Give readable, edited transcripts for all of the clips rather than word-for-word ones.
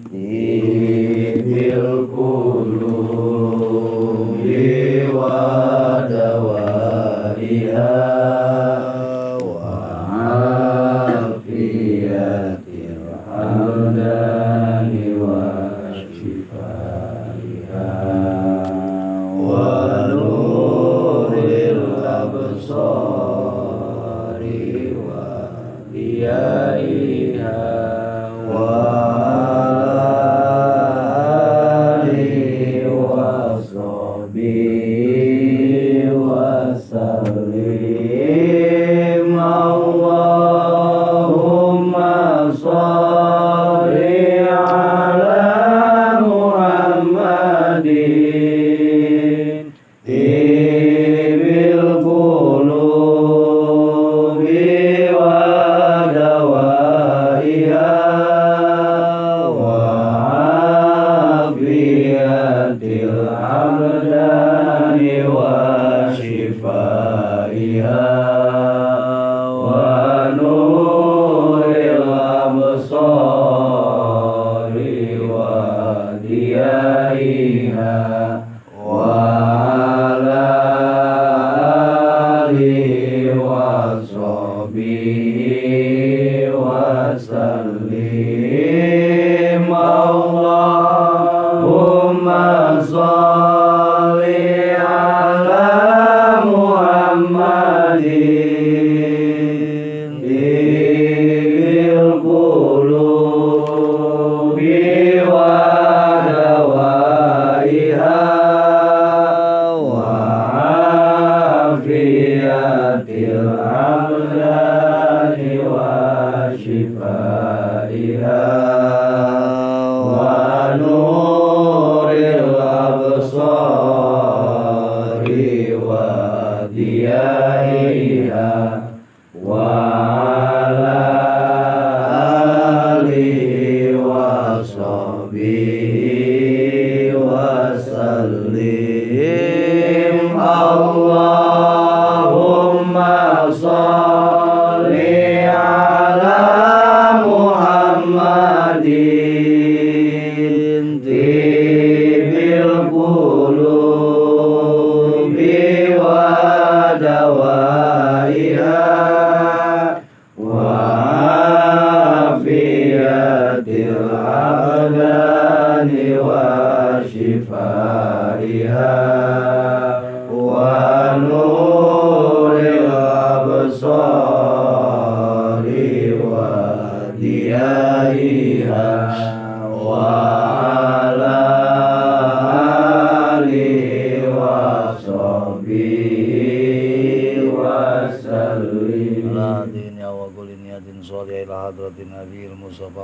Tibil qulubi wa dawaiha wa afiyatil hamdani wa shifaiha wa nuril absari wa diyaiha wa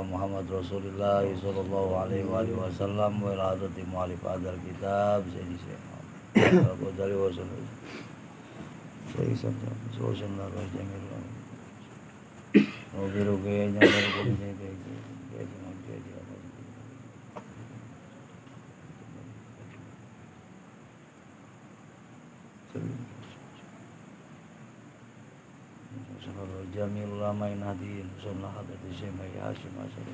Muhammad Rasulullah sallallahu alaihi wasallam wa ila hadrati mu'allif hadzal kitab sayyidi Syekh Al-Ghazali wa sallallahu alaihi Jamil ulama inadin sunnah hadati Syekh Hashim Asyari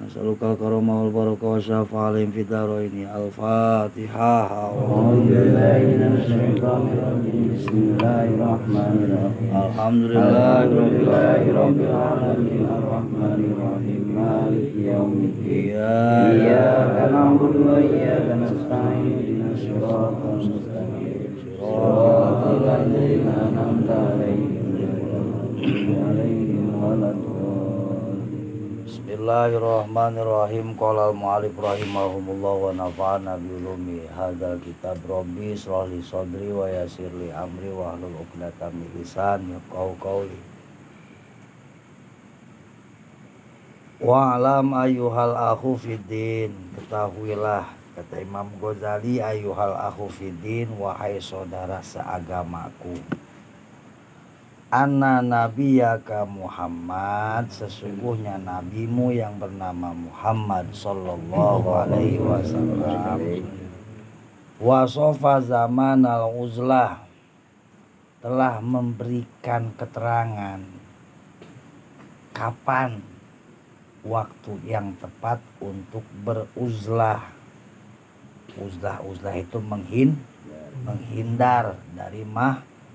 nasalukal karomah wal barakah wa syafa'a alayhim fid dharaini al-fatihah bismillahirrahmanirrahim alhamdulillahi rabbil alamin arrahmanir rahim maliki yaumiddin iyyaka na'budu wa iyyaka nasta'in ihdinas siratal mustaqim Bismillahirrahmanirrahim. Qala al-mu'allif rahimahumullah wa nafa'ana bi ulumi hadzal kitab. Rabbi shrah li sadri wa yassir li amri wa hlul 'uqdatam min lisani yafqahu qawli. Wa alam ayyuhal akhu fiddin, ketahuilah kata Imam Ghazali, ayyuhal akhu fiddin, wahai saudara seagamaku, anna nabiyaka Muhammad, sesungguhnya nabimu yang bernama Muhammad sallallahu alaihi wasallam, wasofa zaman al-uzlah, telah memberikan keterangan kapan waktu yang tepat untuk beruzlah. Uzlah itu menghindar dari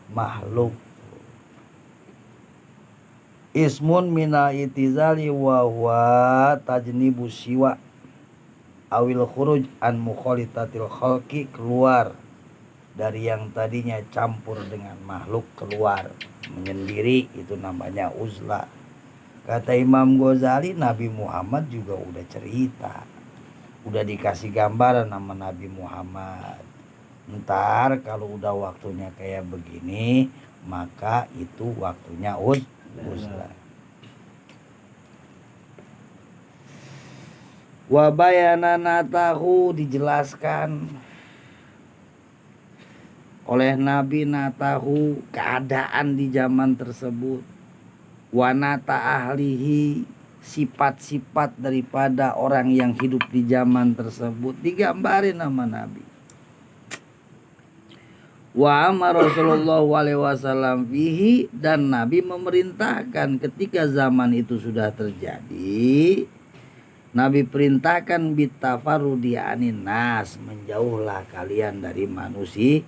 makhluk. Ismun mina itizali wa huwa tajnibu siwa awil khuruj an mukhalitatil khalqi, keluar dari yang tadinya campur dengan makhluk, keluar menyendiri, itu namanya uzlah. Kata Imam Ghazali, Nabi Muhammad juga udah cerita, udah dikasih gambaran nama Nabi Muhammad. Ntar kalau udah waktunya kayak begini, maka itu waktunya uzlah. Wa bayanana tahu, dijelaskan oleh Nabi natahu, keadaan di zaman tersebut. Wanata ahlihi, sifat-sifat daripada orang yang hidup di zaman tersebut digambarin sama Nabi. Wa amara Rasulullah SAW fihi, dan Nabi memerintahkan ketika zaman itu sudah terjadi, Nabi perintahkan bitafarudi anin nas, menjauhlah kalian dari manusia.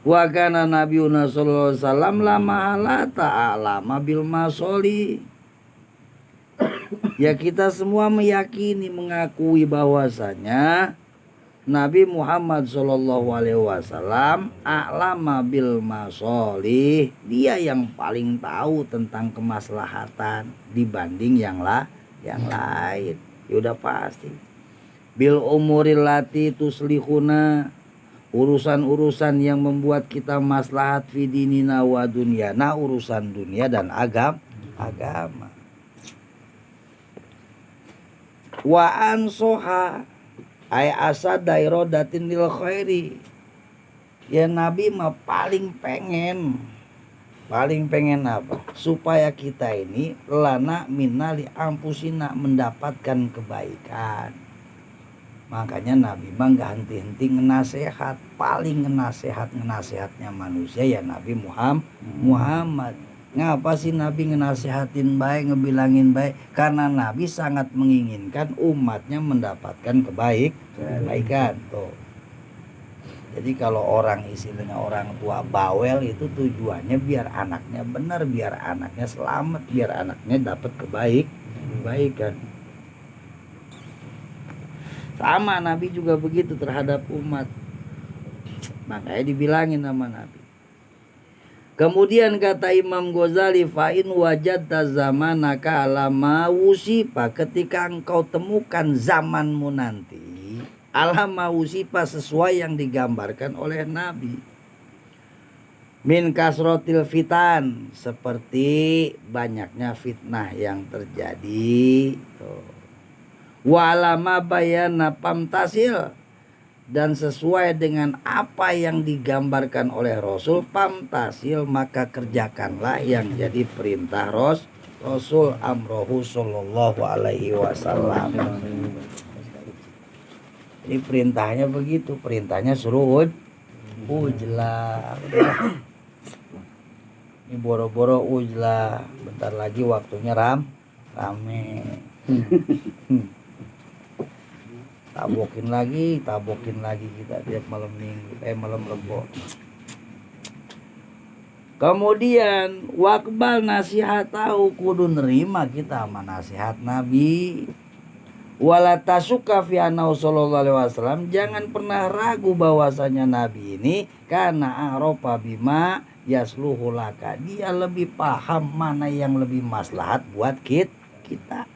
Wa kana nabiyuna sallallahu alaihi wasallam lama ala ta'alama bil masoli. Ya, kita semua meyakini, mengakui bahwasanya Nabi Muhammad sallallahu alaihi wasallam a'lama bil masoli, dia yang paling tahu tentang kemaslahatan dibanding yang lain. Ya udah pasti. Bil umuril lati tuslihuna, urusan-urusan yang membuat kita maslahat fi dinina wa dunyana, urusan dunia dan agama. Wa ansoha ay asad dairadatin lil khairi. Ya, Nabi mah paling pengen apa? Supaya kita ini lana minali ampusina, mendapatkan kebaikan. Makanya Nabi mah gak henti-henti ngenasehat. Paling ngenasehatnya manusia ya Nabi Muhammad. Ngapa sih Nabi ngenasehatin baik, ngebilangin baik? Karena Nabi sangat menginginkan umatnya mendapatkan kebaikan. Tuh. Jadi kalau orang, istilahnya orang tua bawel, itu tujuannya biar anaknya benar, biar anaknya selamat, biar anaknya dapat kebaikan. Sama Nabi juga begitu terhadap umat. Makanya dibilangin sama Nabi. Kemudian kata Imam Ghazali, fa'in wajadta zamanaka alama wusifa, ketika engkau temukan zamanmu nanti alama wusifa, sesuai yang digambarkan oleh Nabi. Min kasrotil fitan, seperti banyaknya fitnah yang terjadi. Walama bayana pamtasil, dan sesuai dengan apa yang digambarkan oleh Rasul, pamtasil, maka kerjakanlah yang jadi perintah Rasul amrohu sallallahu alaihi wasallam. Ini perintahnya begitu, perintahnya suruh ujlah. Ini boro-boro ujlah, bentar lagi waktunya rame. Tabokin lagi kita tiap malam minggu, malam Rebo. Kemudian wakbal nasihat tahu, kudu nerima kita sama nasihat Nabi. Wala tasuka fi annahu sallallahu alaihi wasallam, jangan pernah ragu bahwasanya Nabi ini karena arofa bima yasluhu laka, dia lebih paham mana yang lebih maslahat buat kita.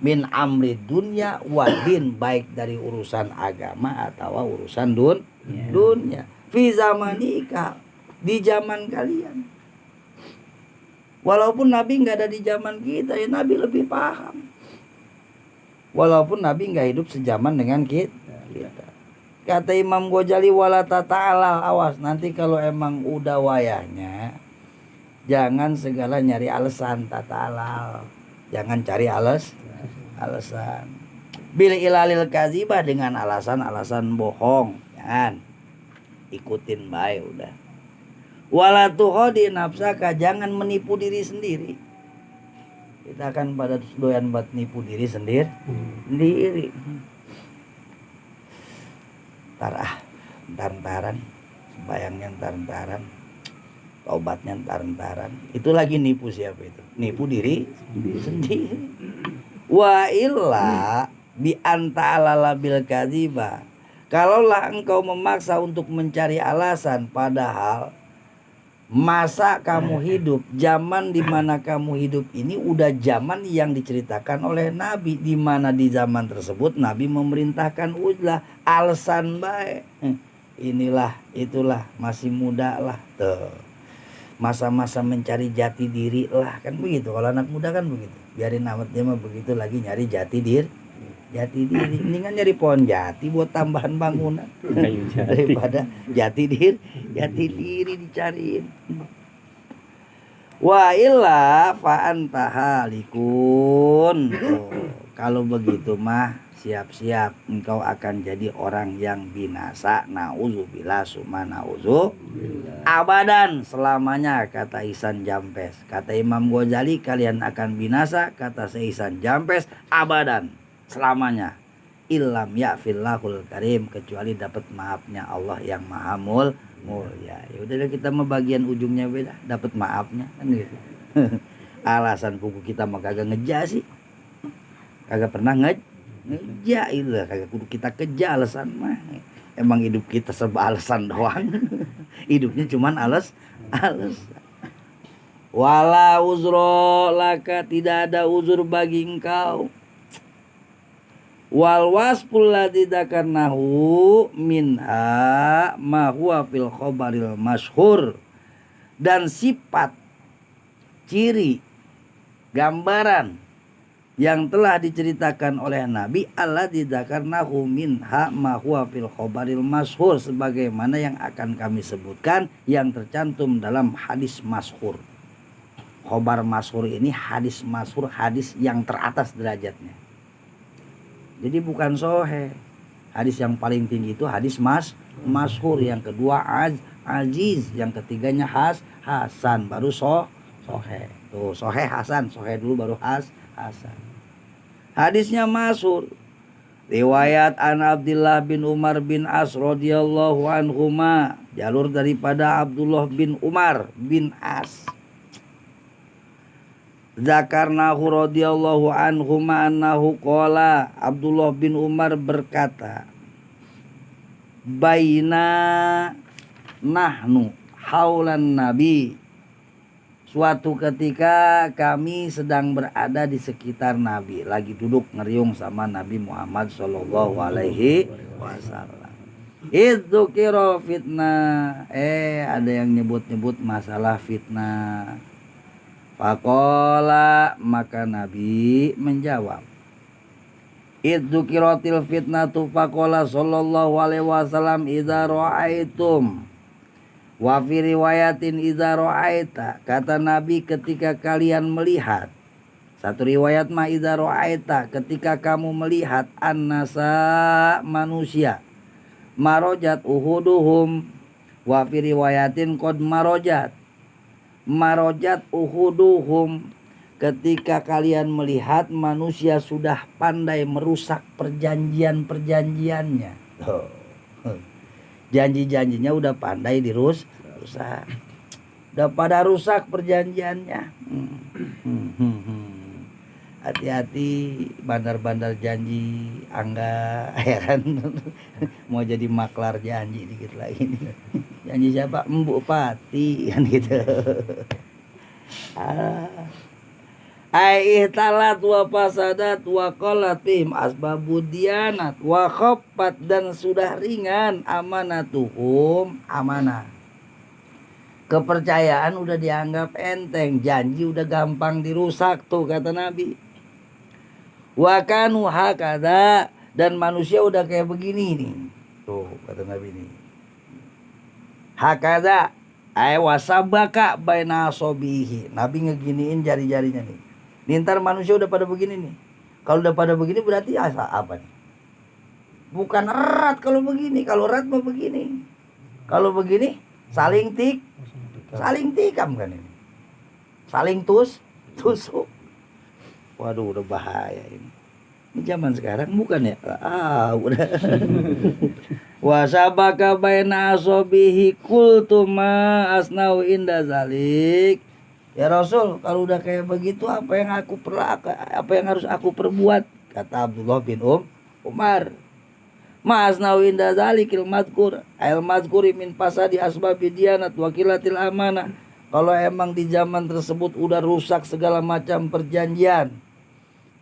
Min amri dunya wadin, baik dari urusan agama atau urusan dunia. Fi zamanika, di zaman kalian. Walaupun Nabi nggak ada di zaman kita, ya Nabi lebih paham. Walaupun Nabi nggak hidup sejaman dengan kita. Kata Imam Ghazali, wala tata'alal, awas nanti kalau emang udah wayahnya, jangan segala nyari alasan tata'alal. Jangan cari alasan. Bil ilalil kazibah, dengan alasan-alasan bohong. Jangan ikutin baik udah. Wala tuhodi nafsaka, jangan menipu diri sendiri. Kita kan pada doyan buat nipu diri sendiri. Taran, bayangnya taran, obatnya taran. Itu lagi nipu siapa itu? Nipu diri sendiri. Wa illa bi anta alala bil kadziba. Kalaulah engkau memaksa untuk mencari alasan, padahal masa kamu hidup, zaman di mana kamu hidup ini udah zaman yang diceritakan oleh Nabi, di mana di zaman tersebut Nabi memerintahkan uzlah, alasan baik. Inilah, itulah, masih muda lah, tuh. Masa-masa mencari jati diri lah, kan begitu. Kalau anak muda kan begitu. Biarin amat dia mah begitu, lagi nyari jati diri. Mendingan nyari pohon jati buat tambahan bangunan daripada jati diri dicariin. Wa illa fa anta halikun. Kalau begitu mah siap-siap engkau akan jadi orang yang binasa. Nauzubillah summa nauzubillah. Abadan, selamanya, kata Ihsan Jampes. Kata Imam Ghazali, kalian akan binasa. Kata Ihsan Jampes, abadan, selamanya. Illam ya'fillahul karim, kecuali dapat maafnya Allah yang maha mulia. Ya udah, kita mah bagian ujungnya beda, dapat maafnya kan gitu. Alasan kuku kita mah kagak ngeja sih, kagak pernah ngeja itu, kagak kudu kita keja alasan mah. Emang hidup kita serba alasan doang. Hidupnya cuman alas. Wala uzro laka, tidak ada uzur bagi engkau. Wal wasful ladzi dzakarnahu minha ma huwa fil khabaril masyhur, dan sifat, ciri, gambaran yang telah diceritakan oleh Nabi alladzi dzakarnahu minha ma huwa fil khabaril masyhur, sebagaimana yang akan kami sebutkan yang tercantum dalam hadis masyhur. Khabar masyhur ini hadis masyhur, hadis yang teratas derajatnya. Jadi bukan sohe. Hadis yang paling tinggi itu hadis masyhur, yang kedua aziz, yang ketiganya hasan, baru sohe. Tuh, sohe hasan, sohe dulu baru hasan. Hadisnya masyhur. Riwayat an Abdullah bin Umar bin As radhiyallahu anhuma, jalur daripada Abdullah bin Umar bin As. Zakarnahu radhiyallahu anhuma annahu qala, Abdullah bin Umar berkata, baina nahnu haulan nabi, suatu ketika kami sedang berada di sekitar Nabi, lagi duduk ngeriung sama Nabi Muhammad sallallahu alaihi wasallam. Itu kira fitnah, ada yang nyebut-nyebut masalah fitnah. Faqala, maka Nabi menjawab, idzu kiratil fitnatu faqala sallallahu alaihi wasallam idza ra'aitum, wa fi riwayatin idza ra'aita, kata Nabi ketika kalian melihat. Satu riwayat mah idza ra'aita, ketika kamu melihat, annasa, manusia, marojat uhuduhum, wa fi riwayatin qad marojat uhuduhum, ketika kalian melihat manusia sudah pandai merusak perjanjiannya. Janji-janjinya udah pandai dirusak, udah pada rusak perjanjiannya. Hati-hati bandar-bandar janji, angga heran mau jadi maklar janji dikit lagi. Janji siapa? Mbok Pati kan gitu. Ihtalat wa fasadat wa qalat bihim asbabud diyanat wa khaffat, dan sudah ringan amanatuhum, amanah. Kepercayaan udah dianggap enteng, janji udah gampang dirusak tuh kata Nabi. Wa kanu hakada, dan manusia udah kayak begini nih. Tuh kata Nabi nih. Hakada ay wasabaka baina asobihi, Nabi ngeginiin jari-jarinya nih. Ntar manusia udah pada begini nih. Kalau udah pada begini berarti asa apa nih? Bukan erat kalau begini. Kalau erat mah begini. Kalau begini saling tikam kan ini. Saling tusuk. Waduh, udah bahaya ini. Ini zaman sekarang bukan ya? Udah. Wasabaka baina asobihi kultu ma asnau inda zalik. Ya Rasul, kalau udah kayak begitu apa yang harus aku perbuat? Kata Abdullah bin Umar. Ma asnau inda zalikil madkur al madkuri min fasadi asbabi diyanat wa qillatil amanah. Kalau emang di zaman tersebut udah rusak segala macam perjanjian,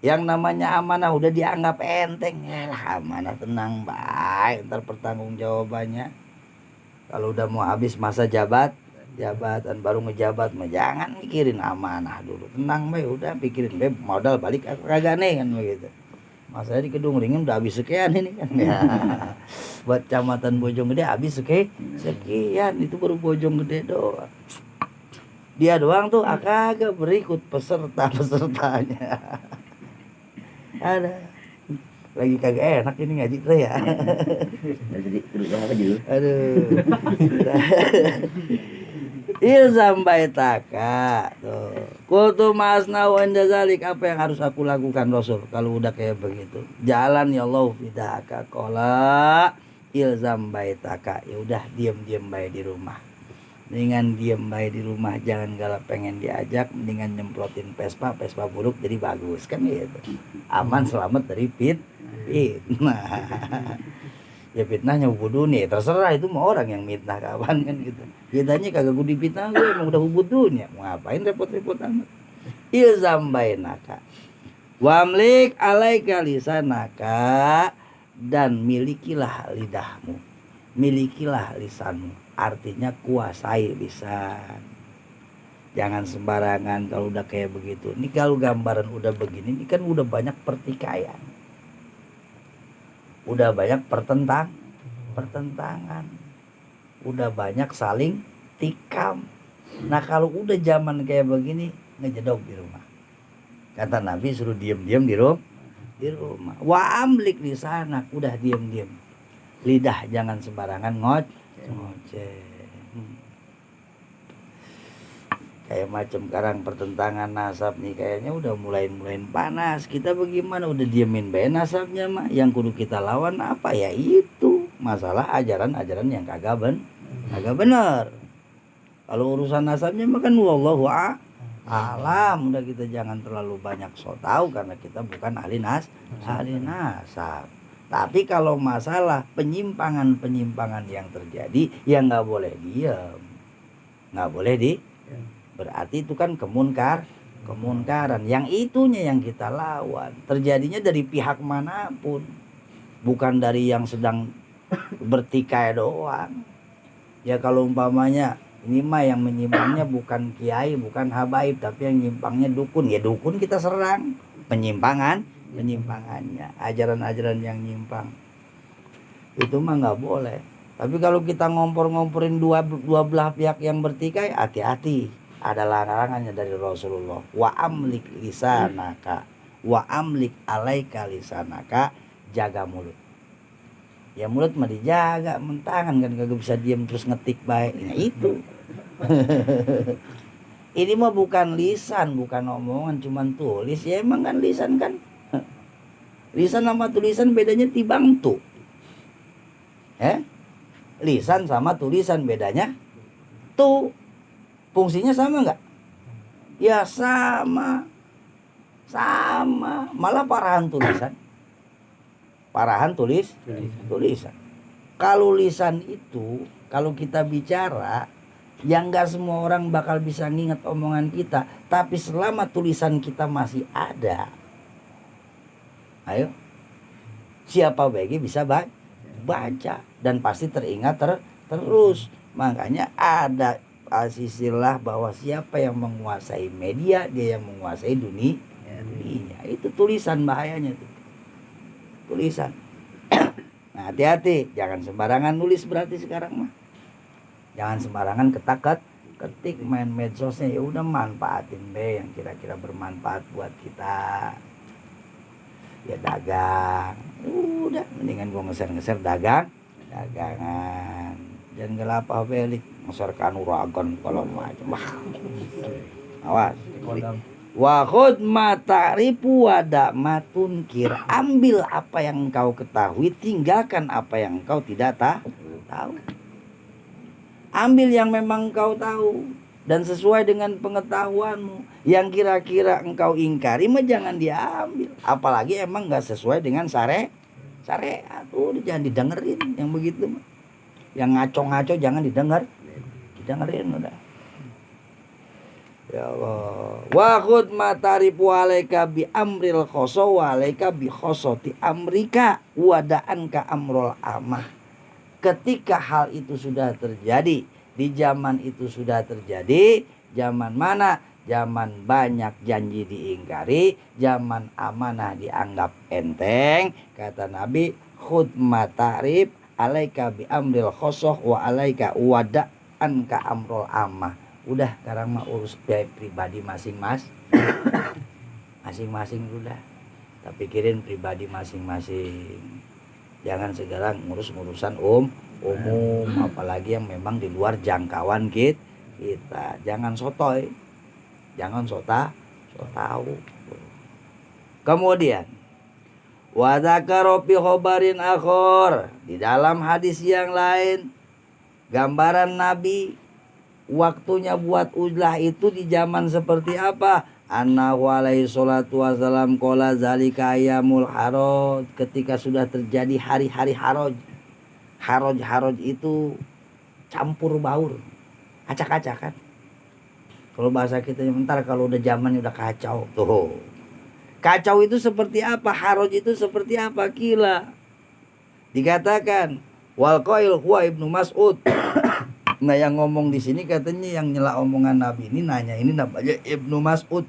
yang namanya amanah udah dianggap enteng, ya lah amanah tenang baik, ntar pertanggung jawabannya. Kalau udah mau habis masa jabatan baru ngejabat mah jangan mikirin amanah dulu, tenang baik, udah pikirin baik modal balik kagak nih kan begitu. Masanya di Kedung Ringin udah habis sekian ini kan ya. Buat Kecamatan Bojonggede habis sekian, itu baru Bojonggede doang. Dia doang tuh kagak berikut pesertanya. Ada lagi kagak enak ini ngaji tuh ya. Aduh. Ilzam baitaka tuh. Kultu masna wa zalik, apa yang harus aku lakukan Rasul kalau udah kayak begitu? Jalan ya Allah fidaka qala ilzam baitaka. Ya udah diam baik di rumah. Mendingan diem baik di rumah, jangan galak pengen diajak, mendingan nyemprotin Vespa buruk jadi bagus kan gitu. Aman selamat dari fitnah. Ya fitnahnya ubud dunia, terserah itu mau orang yang mitnah kawan kan gitu. Kitanya kagak gudi fitnah, gue emang udah ubud dunia, mau ngapain repot-repot amat. Ilzam bainaka wamlik alaika lisanaka, dan milikilah lidahmu, milikilah lisanmu. Artinya kuasai lisan. Jangan sembarangan kalau udah kayak begitu. Ini kalau gambaran udah begini, ini kan udah banyak pertikaian. Udah banyak pertentangan. Udah banyak saling tikam. Nah kalau udah zaman kayak begini, ngejedok di rumah. Kata Nabi suruh diem-diem di rumah. Wa amlik di sana, udah diem-diem. Lidah jangan sembarangan ngoceh. Kayak macam sekarang pertentangan nasab nih kayaknya udah mulai panas. Kita bagaimana udah diemin bae nasabnya mah. Yang kudu kita lawan apa ya, itu masalah ajaran-ajaran yang kagak bener. Kalau urusan nasabnya mah kan wallahu alam, udah kita jangan terlalu banyak so tahu karena kita bukan ahli nasab. Tapi kalau masalah penyimpangan yang terjadi, ya nggak boleh diam, nggak boleh berarti itu kan kemunkaran. Yang itunya yang kita lawan. Terjadinya dari pihak manapun, bukan dari yang sedang bertikai doang. Ya kalau umpamanya ini mah yang menyimpangnya bukan kiai, bukan habaib, tapi yang nyimpangnya dukun. Ya dukun kita serang, penyimpangannya, ajaran-ajaran yang nyimpang itu mah nggak boleh. Tapi kalau kita ngomporin dua belah pihak yang bertikai, hati-hati, ada larangannya dari Rasulullah. Wa amlik lisanaka wa amlik alaika lisanaka, jaga mulut. Ya mulut mah dijaga, mentangan kan kagak bisa diam terus ngetik baik. Nah itu. Ini mah bukan lisan, bukan omongan, cuman tulis. Ya emang kan lisan kan. Lisan sama tulisan bedanya tibang tuh. Lisan sama tulisan bedanya tuh. Fungsinya sama enggak? Ya sama. Malah parahan tulisan. Tulisan. Kalau lisan itu, kalau kita bicara, yang enggak semua orang bakal bisa nginget omongan kita. Tapi selama tulisan kita masih ada, ayo, siapa baiknya bisa baca dan pasti teringat terus. Makanya ada istilah bahwa siapa yang menguasai media, dia yang menguasai dunia. Itu tulisan, bahayanya tuh. Tulisan. Nah, hati-hati, jangan sembarangan nulis berarti sekarang mah. Jangan sembarangan ketik main medsosnya. Ya udah, manfaatin deh yang kira-kira bermanfaat buat kita. Ya dagang, udah mendingan gua ngeser dagangan, jangan gelapa belik ngeser kanuragan kalau macam. Awas Wa khudh ma ta'rifu wa da' ma tunkir. Ambil apa yang engkau ketahui, tinggalkan apa yang engkau tidak tahu. Ambil yang memang engkau tahu dan sesuai dengan pengetahuanmu. Yang kira-kira engkau ingkari mah jangan diambil. Apalagi emang enggak sesuai dengan syariat. Jangan didengerin yang begitu mah. Yang ngaco-ngaco jangan didengerin udah. Ya Allah. Wa khudh ma tarifu alaika bi amril khoso wa alaika bi khosoti amrika wada'anka amrul amah. Ketika hal itu sudah terjadi, di zaman itu sudah terjadi, zaman mana? Zaman banyak janji diingkari, zaman amanah dianggap enteng. Kata Nabi, khudh ma tarif alaika bi amril khosoh wa alaika wada'anka amrul amah. Udah sekarang mah urus pribadi masing-masing udah. Kita pikirin pribadi masing-masing. Jangan segala ngurus-ngurusan umum, apalagi yang memang di luar jangkauan kita. Jangan sotoy. Jangan so tahu. Kemudian wa dzakara fi khabarin akhar, di dalam hadis yang lain gambaran Nabi waktunya buat uzlah itu di zaman seperti apa? Annahu alaihi salatu wassalam qala zalika ayyamul haraj, ketika sudah terjadi hari-hari haraj. Haraj itu campur baur, acak-acakan. Kalau bahasa kita bentar, kalau udah zamannya udah kacau tuh. Kacau itu seperti apa? Haraj itu seperti apa? Kila. Dikatakan wal qail huwa Ibnu Mas'ud. Nah, yang ngomong di sini katanya yang nyela omongan Nabi ini, nanya ini namanya Ibnu Mas'ud,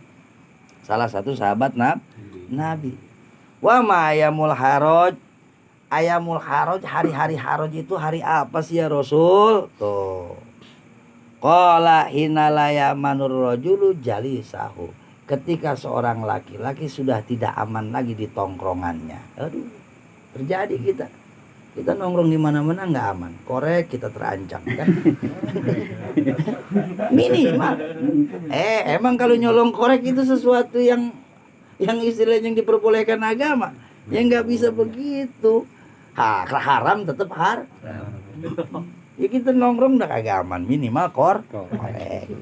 salah satu sahabat Nabi. Wa ma ayamul haraj, ayamul haraj, hari-hari haraj itu hari apa sih ya Rasul? Tuh. Qala hinalaya manur rajulu jalisahu, ketika seorang laki-laki sudah tidak aman lagi di tongkrongannya. Aduh, terjadi kita nongkrong di mana-mana nggak aman, korek kita terancam kan. Minimal. Emang kalau nyolong korek itu sesuatu yang istilahnya yang diperbolehkan agama, ya nggak bisa begitu. Haram tetap haram. Ya kita nongkrong udah kagak aman, minimal korek.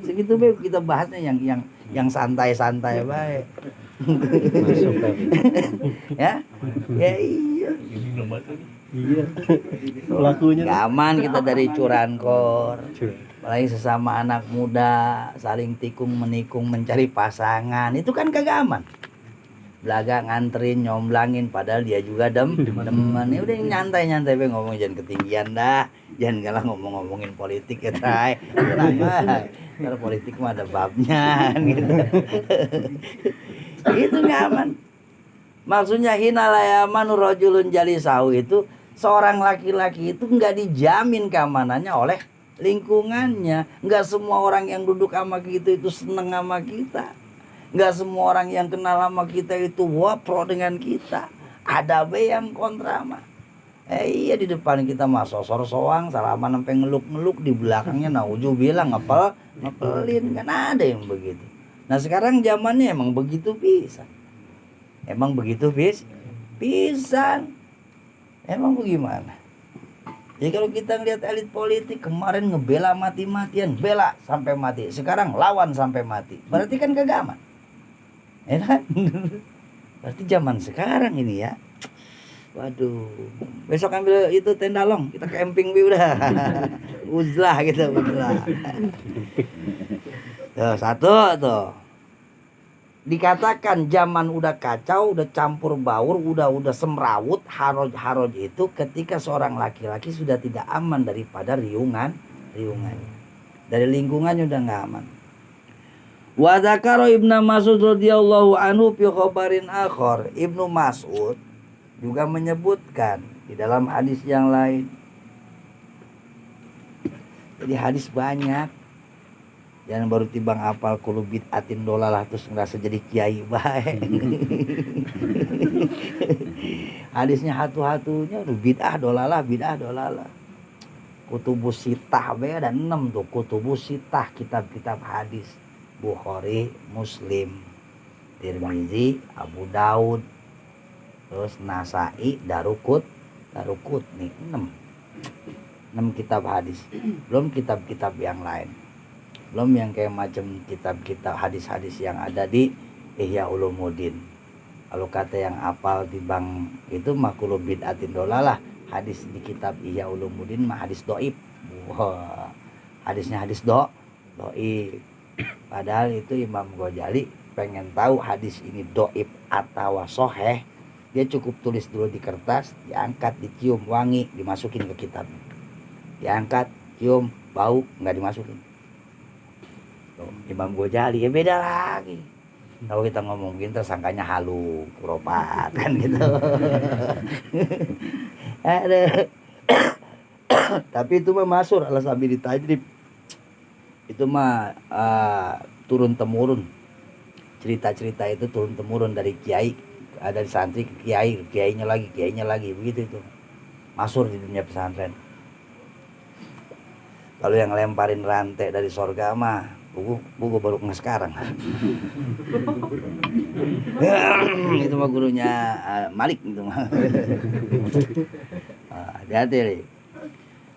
Segitu be kita bahasnya yang santai-santai baik. Masuk Ya iya. Iya. Pelakunya gak aman kita dari curanmor. Apalagi sesama anak muda saling tikung menikung mencari pasangan, itu kan kagak aman. Belaga nganterin nyomblangin padahal dia juga demen. Ya udah nyantai be ngomong, jangan ketinggian dah. Jangan galah ngomongin politik ya tray. Karena politik mah ada babnya gitu. Itu gak aman. Maksudnya hinalayaman rajulun jalisahu itu seorang laki-laki itu nggak dijamin keamanannya oleh lingkungannya. Nggak semua orang yang duduk sama kita itu seneng sama kita. Nggak semua orang yang kenal sama kita itu wah pro dengan kita. Ada be yang kontra mah. Iya, di depan kita mah sosor soang, salaman sampai ngeluk-ngeluk, di belakangnya nauzubillah ngepelin, kan ada yang begitu. Nah sekarang zamannya emang begitu pisan. Emang begitu pisan. Emang bagaimana? Jadi kalau kita ngelihat elit politik kemarin ngebela mati-matian, bela sampai mati. Sekarang lawan sampai mati. Berarti kan kagak aman. Enak. Berarti zaman sekarang ini ya. Waduh. Besok ambil itu tenda long, kita camping udah. Uzlah kita uzlah. Tuh, satu tuh. Dikatakan zaman udah kacau, udah campur baur, udah semrawut, haroj itu ketika seorang laki-laki sudah tidak aman daripada riungannya. Dari lingkungannya udah nggak aman. Wa dzakara Ibnu Mas'ud radhiyallahu anhu fi khabarin akhar. Ibnu Mas'ud juga menyebutkan di dalam hadis yang lain. Jadi hadis banyak. Jangan baru tibang apal kulu bid'atin dolalah terus ngerasa jadi kiai baik. Hadisnya hatu-hatunya bid'ah dolalah. Kutubus sitah be ada 6 tuh kutubus sitah, kitab-kitab hadis. Bukhari, Muslim, Tirmizi, Abu Daud, terus Nasai, Darukut nih 6 kitab hadis. Belum kitab-kitab yang lain. Belum yang kayak macam kitab-kitab hadis-hadis yang ada di Ihya Ulumuddin. Kalau kata yang apal di bang itu makulu bid'atin dolalah. Hadis di kitab Ihya Ulumuddin mah hadis doib. Wah, hadisnya hadis doib. Padahal itu Imam Ghazali pengen tahu hadis ini doib atau soheh, dia cukup tulis dulu di kertas, diangkat, dicium, wangi, dimasukin ke kitab. Diangkat, cium, bau, nggak dimasukin. Tuh, Imam Ghazali ya beda lagi. Kalau kita ngomongin tersangkanya halu, kuropat kan gitu. Ada. Tapi itu mah masur ala sabili tajrib. Itu mah turun temurun. Cerita-cerita itu turun temurun dari kiai, dari santri ke kiai, kiainya lagi begitu itu. Masur di dunia pesantren. Kalau yang lemparin rantai dari sorga mah buku baru sekarang. Itu mah gurunya Malik itu mah. Hati-hati nih.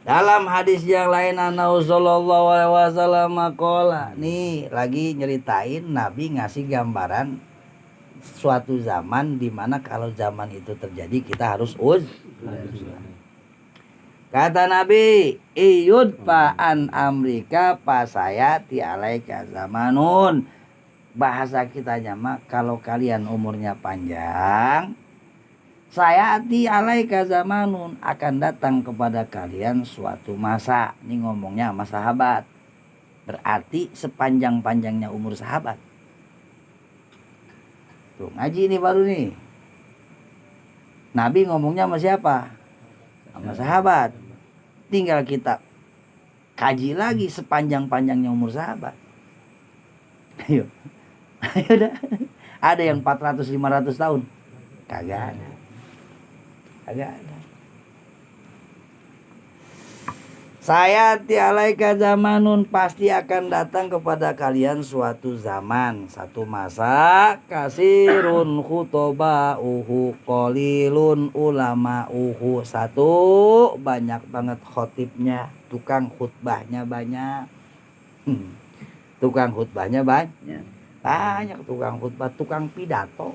Dalam hadis yang lain Anau sallallahu alaihi wasallam qala, nih lagi nyeritain Nabi ngasih gambaran suatu zaman di mana kalau zaman itu terjadi kita harus Kata Nabi, iyud pa'an amrika pasayati alaika zamanun. Bahasa kitanya mah kalau kalian umurnya panjang, sayati alaika zamanun, akan datang kepada kalian suatu masa. Ini ngomongnya sama sahabat. Berarti sepanjang-panjangnya umur sahabat. Tuh ngaji nih baru nih. Nabi ngomongnya sama siapa? Sama sahabat. Tinggal kita kaji lagi sepanjang-panjangnya umur sahabat. Ayo. Ayo dah. Ada yang 400-500 tahun. Kagak ada. Saya tialaika zamanun, pasti akan datang kepada kalian suatu zaman, satu masa, kasirun khutoba'uhu qalilun ulama'uhu, satu banyak banget khotibnya, tukang khutbahnya banyak. Tukang khutbahnya banyak. Banyak tukang khutbah, tukang pidato,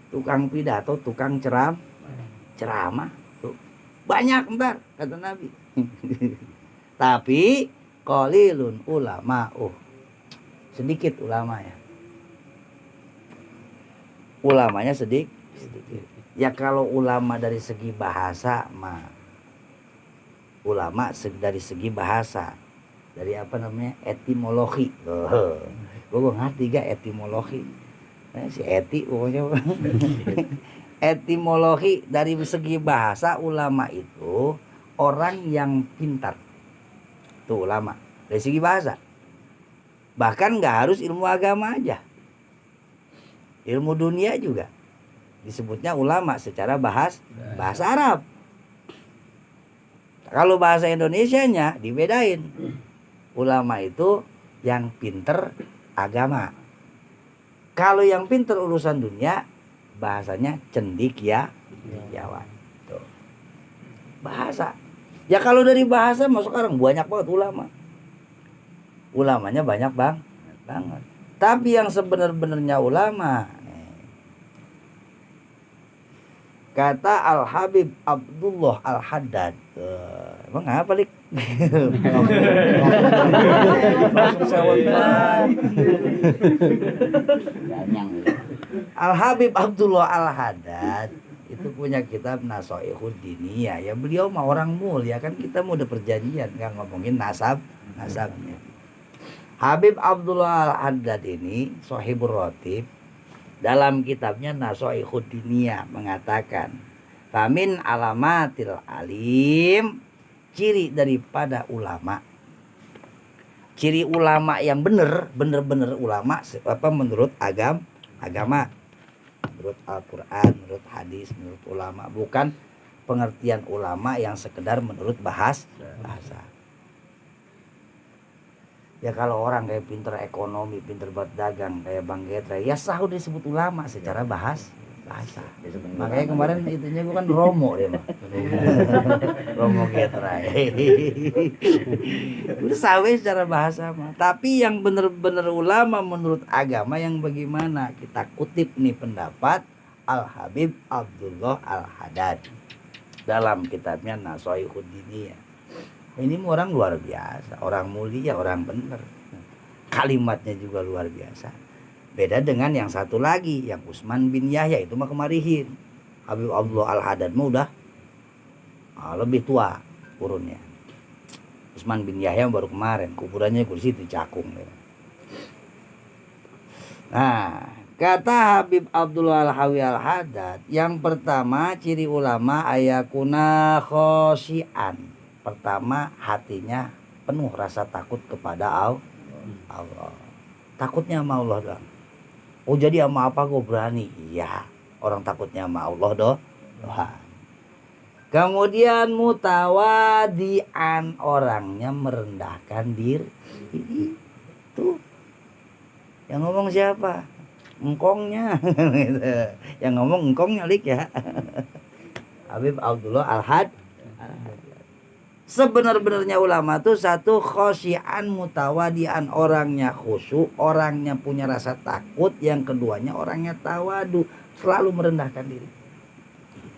tukang ceramah tuh banyak ntar kata Nabi. Tapi qalilun ulama'uh, sedikit ulamanya. Ulamanya sedikit. Ya kalau ulama dari segi bahasa mah ulama dari segi bahasa, dari apa namanya etimologi. Gue ngerti gak etimologi? Si Eti pokoknya. Etimologi dari segi bahasa, ulama itu orang yang pintar. Tuh ulama dari segi bahasa. Bahkan nggak harus ilmu agama aja, ilmu dunia juga disebutnya ulama secara bahasa Arab. Kalau bahasa Indonesianya dibedain. Ulama itu yang pinter agama. Kalau yang pinter urusan dunia, bahasanya cendekiawan. Tuh. Bahasa. Ya kalau dari bahasa masuk sekarang banyak banget ulama. Ulamanya banyak banget. Tapi yang sebenar-benarnya ulama, kata Al-Habib Abdullah Al-Haddad. Emang apa lik? Al-Habib Abdullah Al-Haddad itu punya kitab Nasoihud Diniyah. Ya beliau mah orang mulia kan, kita mau udah perjanjian nggak ngomongin nasabnya. Habib Abdullah Al-Haddad ini Sohibur Rotib dalam kitabnya Nasoihud Diniyah mengatakan, famin alamatil alim, ciri daripada ulama. Ciri ulama yang bener-bener ulama apa menurut agama, menurut Al-Quran, menurut hadis, menurut ulama, bukan pengertian ulama yang sekedar menurut bahasa. Ya kalau orang kayak pinter ekonomi, pinter buat dagang kayak Bang Getra, ya sah udah disebut ulama secara bahasa. Makanya kemarin itunya gua kan Romo dia mah. Romo Getra. Udah sawe secara bahasa mah. Tapi yang bener-bener ulama menurut agama yang bagaimana? Kita kutip nih pendapat Al-Habib Abdullah Al-Haddad dalam kitabnya Nasoihud Diniyah. Ini orang luar biasa, orang mulia, orang bener. Kalimatnya juga luar biasa. Beda dengan yang satu lagi, yang Utsman bin Yahya itu mah kemarihin. Habib Abdullah Al-Haddad mah udah lebih tua urunnya. Utsman bin Yahya baru kemarin, kuburannya di situ Cakung. Nah, kata Habib Abdullah Al-Hawi Al-Haddad, yang pertama ciri ulama ayakuna khosyian. Pertama, hatinya penuh rasa takut kepada Allah. Takutnya sama Allah doang. Oh jadi sama apa gue berani? Iya, orang takutnya sama Allah doang. Kemudian mutawadian, orangnya merendahkan diri. Itu yang ngomong siapa? Engkongnya. Yang ngomong engkongnya lik ya. Habib Abdullah Al-Haddad. Sebenar-benarnya ulama tuh satu khosyian mutawadian, orangnya khusyuk, orangnya punya rasa takut. Yang keduanya orangnya tawadu, selalu merendahkan diri.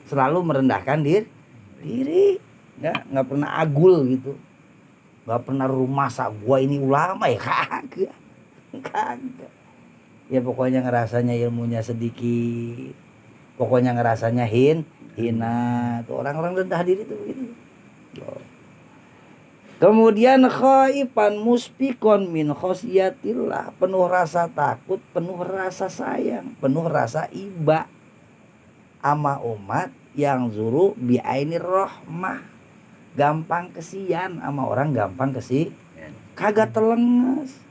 Selalu merendahkan diri. Nggak pernah agul gitu. Nggak pernah masa gua ini ulama ya, kagak. Ya pokoknya ngerasanya ilmunya sedikit. Pokoknya ngerasanya hina. Tuh orang-orang rendah diri tuh begitu. Kemudian khaifan muspikon min khosyatillah, penuh rasa takut, penuh rasa sayang, penuh rasa iba ama umat, yang zuru biaini rahmah, gampang kesian sama orang, gampang kagak telenges,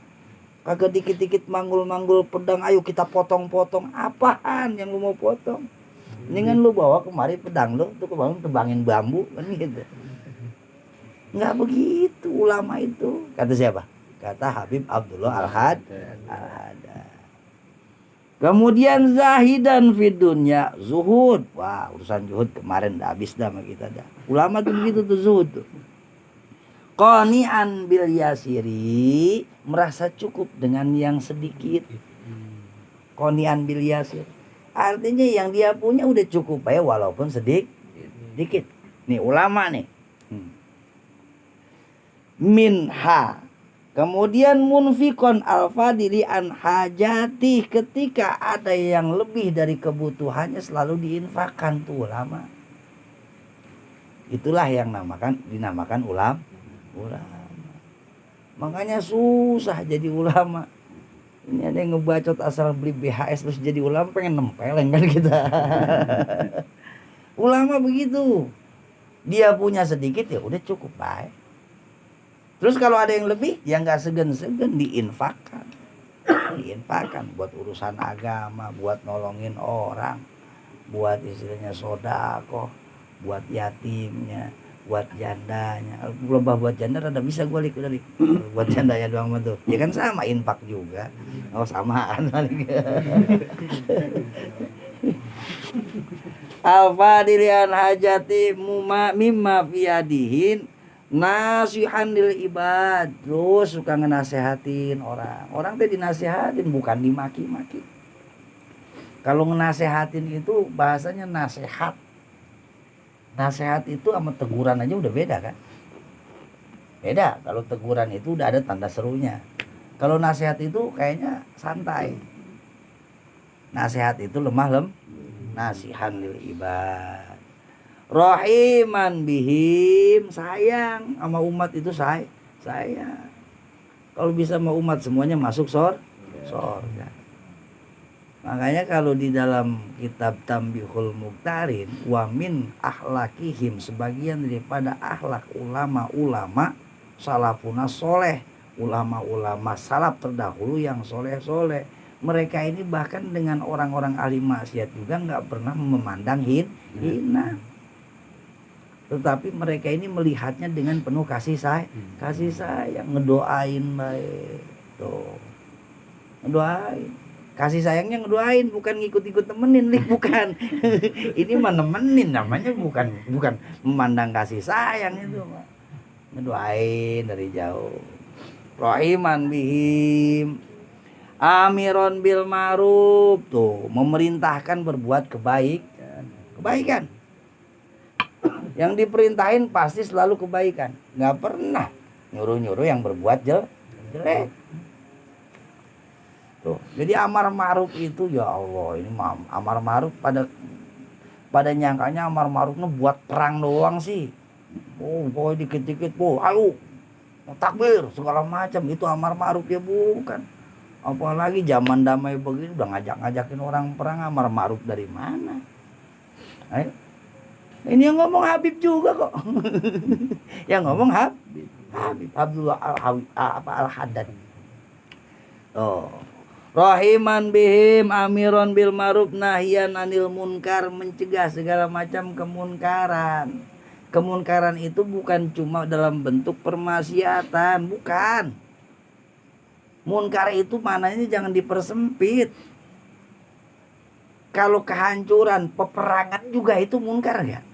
kagak dikit-dikit manggul-manggul pedang, ayo kita potong-potong. Apaan yang lu mau potong? Mendingan lu bawa kemari pedang lu tuh, tebangin bambu kan gitu. Nggak begitu ulama itu. Kata siapa? Kata Habib Abdullah Al-Haddad. Kemudian zahidan fid dunya, zuhud. Wah, urusan zuhud kemarin udah habis dah sama kita dah. Ulama tuh begitu tuh zuhud tuh. Qani'an bil yasiri, merasa cukup dengan yang sedikit. Qani'an bil yasir. Artinya yang dia punya udah cukup ya, walaupun sedikit. Nih ulama nih. Minha, kemudian munfikon al-fadili an hajati, ketika ada yang lebih dari kebutuhannya selalu diinfakkan tuh ulama. Itulah yang dinamakan ulama. Makanya susah jadi ulama. Ini ada yang ngebacot asal beli BHS terus jadi ulama, pengen nempeleng kan kita. Ulama begitu, dia punya sedikit ya udah cukup baik. Terus kalau ada yang lebih, ya nggak segan-segan diinfakkan buat urusan agama, buat nolongin orang, buat istilahnya sodako, buat yatimnya, buat jandanya. Lebah buat janda rada bisa gue lihat buat jandanya doang mah tuh. Ya kan sama infak juga. Oh samaan balik. Al-fadilian hajati mimma fiyadihin nasihan lil ibad. Terus suka ngenasehatin orang teh dinasehatin, bukan dimaki-maki. Kalau ngenasehatin itu bahasanya nasehat itu sama teguran aja udah beda kan. Beda, kalau teguran itu udah ada tanda serunya. Kalau nasihat itu kayaknya santai. Nasihat itu lemah nasihan lil ibad. Rahiman bihim, sayang sama umat itu sayang. Kalau bisa sama umat semuanya masuk surga. Makanya kalau di dalam kitab Tambihul Muqtarin, wa min akhlakihim, sebagian daripada akhlak ulama-ulama salafuna soleh, ulama-ulama salaf terdahulu yang soleh-soleh, mereka ini bahkan dengan orang-orang ahli maksiat juga nggak pernah memandang hina. Tetapi mereka ini melihatnya dengan penuh kasih sayang, ngedoain baik. Tuh. Ngedoain. Kasih sayangnya ngedoain, bukan ngikut-ikut temenin, bukan. Ini mah nemenin namanya, bukan memandang kasih sayang itu, Pak. Ngedoain dari jauh. Rahiman bihim, amiron bil ma'ruf, tuh, memerintahkan berbuat kebaikan. Yang diperintahin pasti selalu kebaikan, nggak pernah nyuruh-nyuruh yang berbuat jelek. Tuh, jadi amar ma'ruf itu, ya Allah, ini amar ma'ruf pada nyangkanya amar ma'rufnya buat perang doang sih. Oh, pokoknya dikit-dikit, ayo takbir segala macam, itu amar ma'ruf, ya bukan. Apalagi zaman damai begini udah ngajakin orang perang, amar ma'ruf dari mana? Ayo. Ini yang ngomong Habib juga kok. Yang ngomong Habib Abdullah Al-Haddad. Oh. Rahiman bihim, amiron bil ma'ruf, nahyan anil munkar, mencegah segala macam kemunkaran. Kemunkaran itu bukan cuma dalam bentuk permaksiatan, bukan. Munkar itu maknanya jangan dipersempit. Kalau kehancuran, peperangan juga itu munkar ya.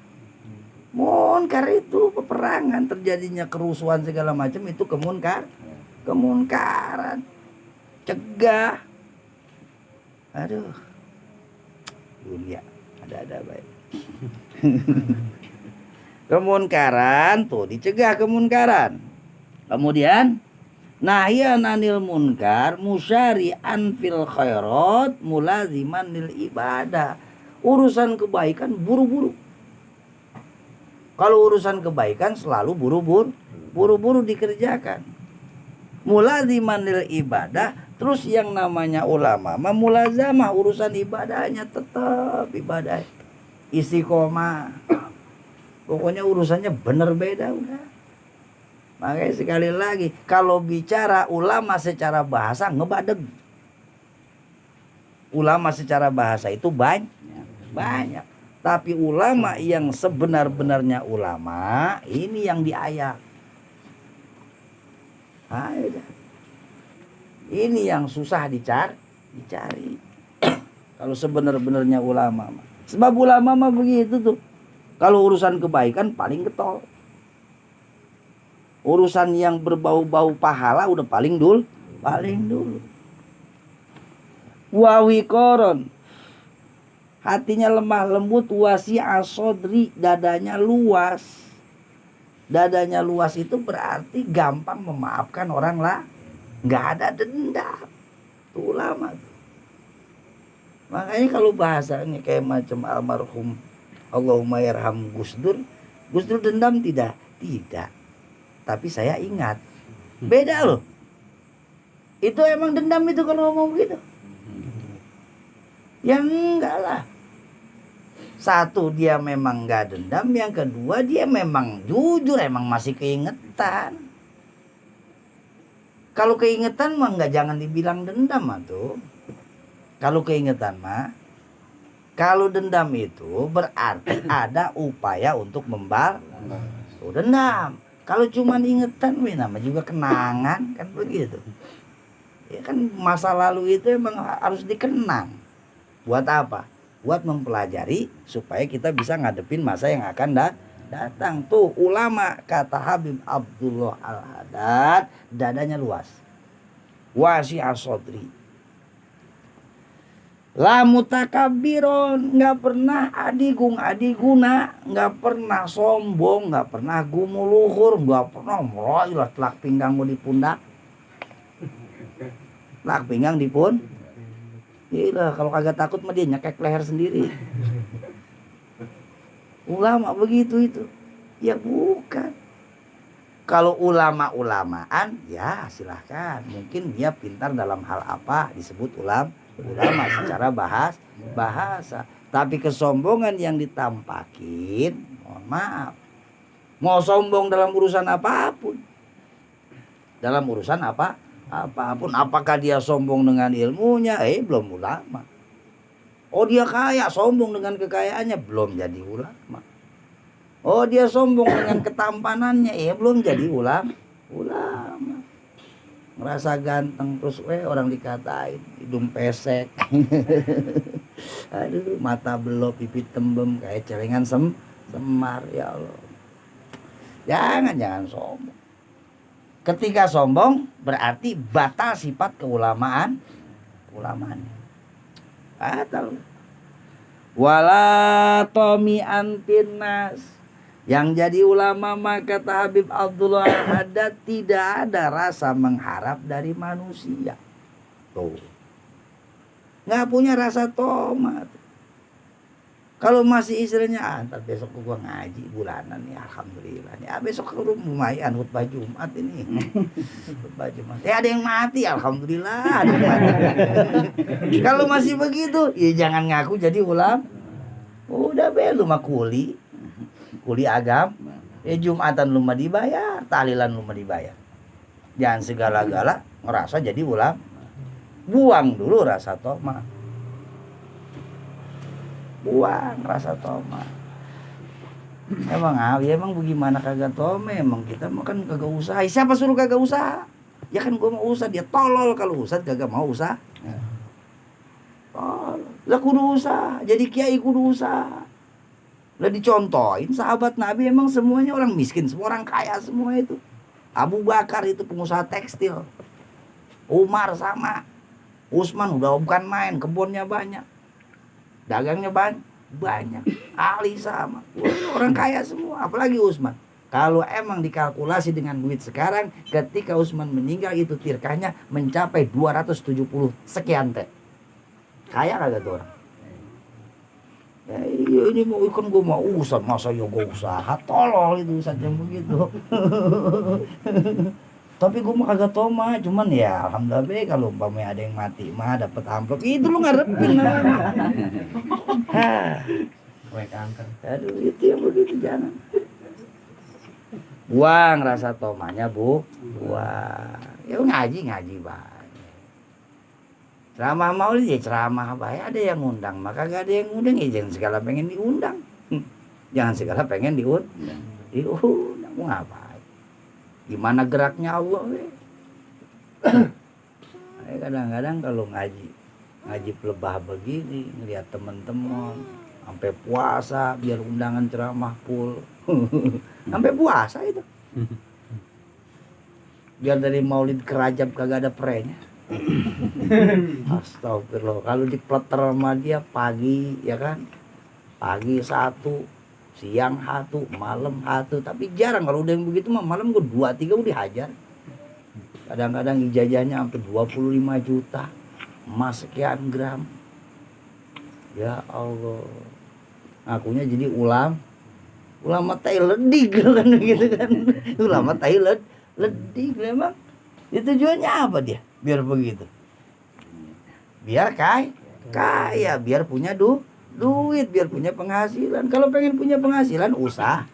Munkar itu peperangan, terjadinya kerusuhan segala macam, itu kemunkaran. Cegah. Aduh. Dunia ada baik. Kemunkaran tuh dicegah kemunkaran. Kemudian nahyan anil munkar musyari'an fil khairat mulaziman lil ibadah. Urusan kebaikan buru-buru. Kalau urusan kebaikan selalu buru-buru dikerjakan. Mulaziman lil ibadah, terus yang namanya ulama mulazamah urusan ibadahnya tetap ibadah. Istiqomah. Pokoknya urusannya bener beda udah. Makanya sekali lagi, kalau bicara ulama secara bahasa ngebadeg. Ulama secara bahasa itu banyak. Tapi ulama yang sebenar-benarnya ulama, ini yang diayak. Ini yang susah dicari. Kalau sebenar-benarnya ulama. Sebab ulama mah begitu tuh. Kalau urusan kebaikan paling getol. Urusan yang berbau-bau pahala udah paling dulu. Wawikoron, hatinya lemah lembut, wasi asodri, dadanya luas. Dadanya luas itu berarti gampang memaafkan orang lah, nggak ada dendam. Itu ulama tuh. Makanya kalau bahasanya kayak macam almarhum Allahumma yarham Gus Dur dendam tidak. Tapi saya ingat, beda loh. Itu emang dendam itu kalau ngomong gitu. Yang enggak lah. Satu, dia memang enggak dendam. Yang kedua, dia memang jujur, emang masih keingetan. Kalau keingetan mah enggak, jangan dibilang dendam tuh. Kalau keingetan mah, kalau dendam itu berarti ada upaya untuk membalas. Dendam. Kalau cuma ingetan, nama juga kenangan, kan begitu. Ya kan masa lalu itu emang harus dikenang. Buat apa? Buat mempelajari supaya kita bisa ngadepin masa yang akan datang. Tuh ulama, kata Habib Abdullah Al-Haddad, dadanya luas. Wasi asodri. La mutakabiron, nggak pernah adiguna, nggak pernah sombong, nggak pernah gumuluhur, nggak pernah meroilah telak pinggangmu di pundak. Telak pinggang di pun. Gila, kalau kagak takut mah dia nyekek leher sendiri. Ulama begitu itu. Ya bukan. Kalau ulama-ulamaan, ya silahkan. Mungkin dia pintar dalam hal apa disebut ulama secara bahasa. Tapi kesombongan yang ditampakin, mohon maaf, mau sombong dalam urusan apapun, apapun, apakah dia sombong dengan ilmunya, belum ulama. Oh dia kaya, sombong dengan kekayaannya, belum jadi ulama. Oh dia sombong dengan ketampanannya, ya belum jadi ulama. Ngerasa ganteng terus orang dikatain hidung pesek. Aduh, mata belok, pipi tembem kayak celengan semar, ya Allah. Jangan sombong. Ketika sombong berarti batal sifat keulamaan. Batal. Wala tomi'an finnas. Yang jadi ulama maka kata Habib Abdullah Haddad tidak ada rasa mengharap dari manusia. Tuh. Nggak punya rasa tomat. Kalau masih istilahnya, ntar besok gua ngaji bulanan nih, alhamdulillah nih. Besok lumayan khutbah Jumat ini. Khutbah Jumat. Ada yang mati, alhamdulillah. Ada yang mati. Kalau masih begitu, ya jangan ngaku jadi ulama. Udah lu mah kuli agama. Ya Jumatan lu mah dibayar, tahlilan lu mah dibayar. Jangan segala-gala ngerasa jadi ulama. Buang dulu rasa tomat. Buang rasa tomat. Emang bagaimana kagak tome? Emang kita makan kagak usaha. Siapa suruh kagak usaha? Ya kan gua mau usaha, dia tolol kalau usaha kagak mau usaha. Tolol. Lah kudu usaha, jadi kiai kudu usaha. Lah dicontohin sahabat Nabi emang semuanya orang miskin, semua orang kaya semua itu. Abu Bakar itu pengusaha tekstil. Umar sama. Utsman udah bukan main, kebunnya banyak. Dagangnya banyak. Ali sama. Orang kaya semua, apalagi Utsman. Kalau emang dikalkulasi dengan duit sekarang, ketika Utsman meninggal itu tirkahnya mencapai 270 sekian teh. Kaya kagak tuh orang? Ya, ini mau ikan gue mau usaha, masa ya gue usaha, tolol itu Ustaz yang begitu. Tapi gue mah kagak tau mah, cuman ya alhamdulillah kalau umpamanya ada yang mati mah dapat amplop itu lu ngarepin lah. Aduh itu yang begitu jangan. Buang rasa tomanya buang. Ya ngaji banyak. Ceramah maulid ya ceramah baik, ada yang ngundang maka gak ada yang ngundang ya jangan segala pengen diundang. Jangan segala pengen diundang. Mau ngapain? Gimana geraknya Allah kadang-kadang kalau ngaji pelebah begini ngelihat teman-teman sampai puasa biar undangan ceramah full. Sampai puasa itu biar dari maulid ke Rajab kagak ada prenya. Astagfirullah. Kalau dipleter sama dia pagi ya kan, pagi 1, siang 1, malam 1, tapi jarang kalau udah yang begitu mah malam gue 2-3 udah hajar. Kadang-kadang ijazahnya sampai 25 juta, emas sekian gram. Ya Allah, akunya jadi ulama Thailand kan gitu kan. Ulama Thailand memang. Itu tujuannya apa dia? Biar begitu. Biar kaya, biar punya duit, biar punya penghasilan. Kalau pengen punya penghasilan usaha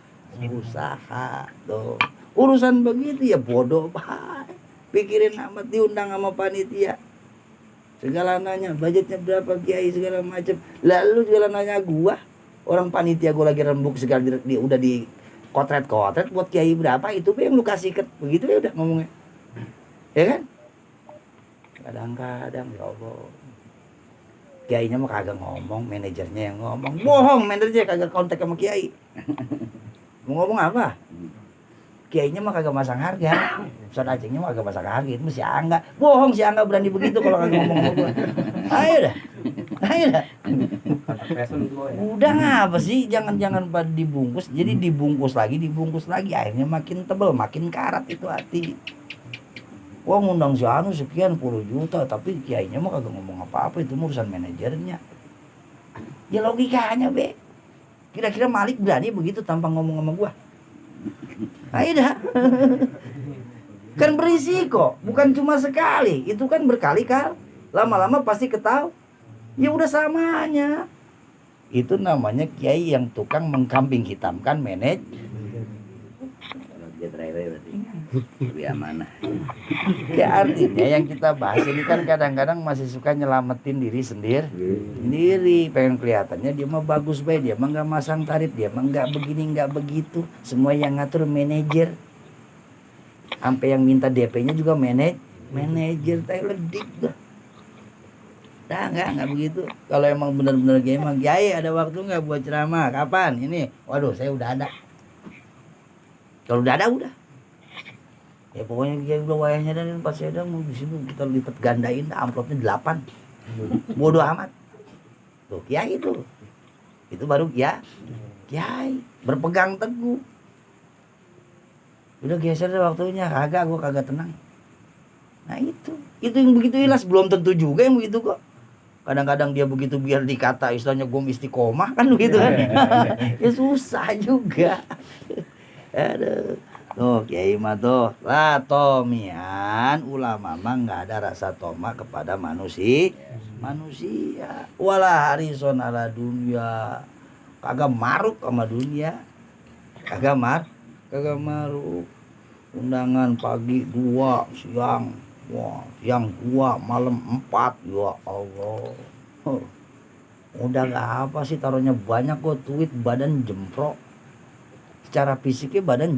tuh. Urusan begitu ya bodoh banget. Pikirin amat diundang sama panitia. Segala nanya budgetnya berapa kiai segala macam. Lalu segala nanya gua, orang panitia gua lagi rembuk segala udah di kotret buat kiai berapa itu yang lu kasih begitu ya udah ngomongnya. Ya kan? Kadang-kadang ya Allah. Kiainya mah kagak ngomong, manajernya yang ngomong. Bohong, manajernya kagak kontak sama kiai. Mau ngomong apa? Kiainya mah kagak masang harga. Ustaz Acengnya mah kagak masang harga. Itu si Angga. Bohong si Angga berani begitu kalau kagak ngomong sama gua. Ayo dah. Udah ngapa sih? Jangan pada dibungkus. Jadi dibungkus lagi. Akhirnya makin tebel, makin karat itu hati. Wah ngundang si Anu sekian puluh juta, tapi kiainya mah kagak ngomong apa-apa, itu urusan manajernya. Ya logikanya be. Kira-kira Malik berani begitu tanpa ngomong sama gua? Ayo dah. Kan berisiko, bukan cuma sekali, itu kan berkali-kali. Lama-lama pasti ketahu. Ya udah samanya. Itu namanya kiai yang tukang mengkambing hitamkan manajer. Dia terakhir berarti. lebih amanah. Ya artinya yang kita bahas ini kan kadang-kadang masih suka nyelamatin diri sendiri, pengen kelihatannya dia mah bagus baik, dia mah nggak masang tarif, dia mah nggak begini nggak begitu, semua yang ngatur manajer, sampai yang minta DP-nya juga manajer, tai ledik dah. Nah, enggak begitu. Kalau emang benar-benar emang Kiai ada waktu nggak buat ceramah? Kapan? Ini. Waduh, saya udah ada. Kalau udah ada udah. Ya pokoknya Kiai udah wayahnya dan pas saya ada mau di sini kita lipat gandain amplopnya 8. Bodoh amat. Tuh Kiai itu. Itu baru Kiai berpegang teguh. Udah geser waktunya, gua kagak tenang. Nah itu yang begitu ikhlas belum tentu juga yang begitu kok. Kadang-kadang dia begitu biar dikata istilahnya gom istiqomah kan begitu kan. Ya susah juga. Aduh. Tuh Kiai mah tuh lah tomian ulama mah nggak ada rasa toma kepada manusia. Wala harison ala dunia. Kagak maruk sama dunia. Kagak maruk. Undangan pagi 2, siang wah, siang 2, malam 4, ya Allah. Udah gak apa sih taruhnya banyak kok duit, badan jemprok. Secara fisiknya badan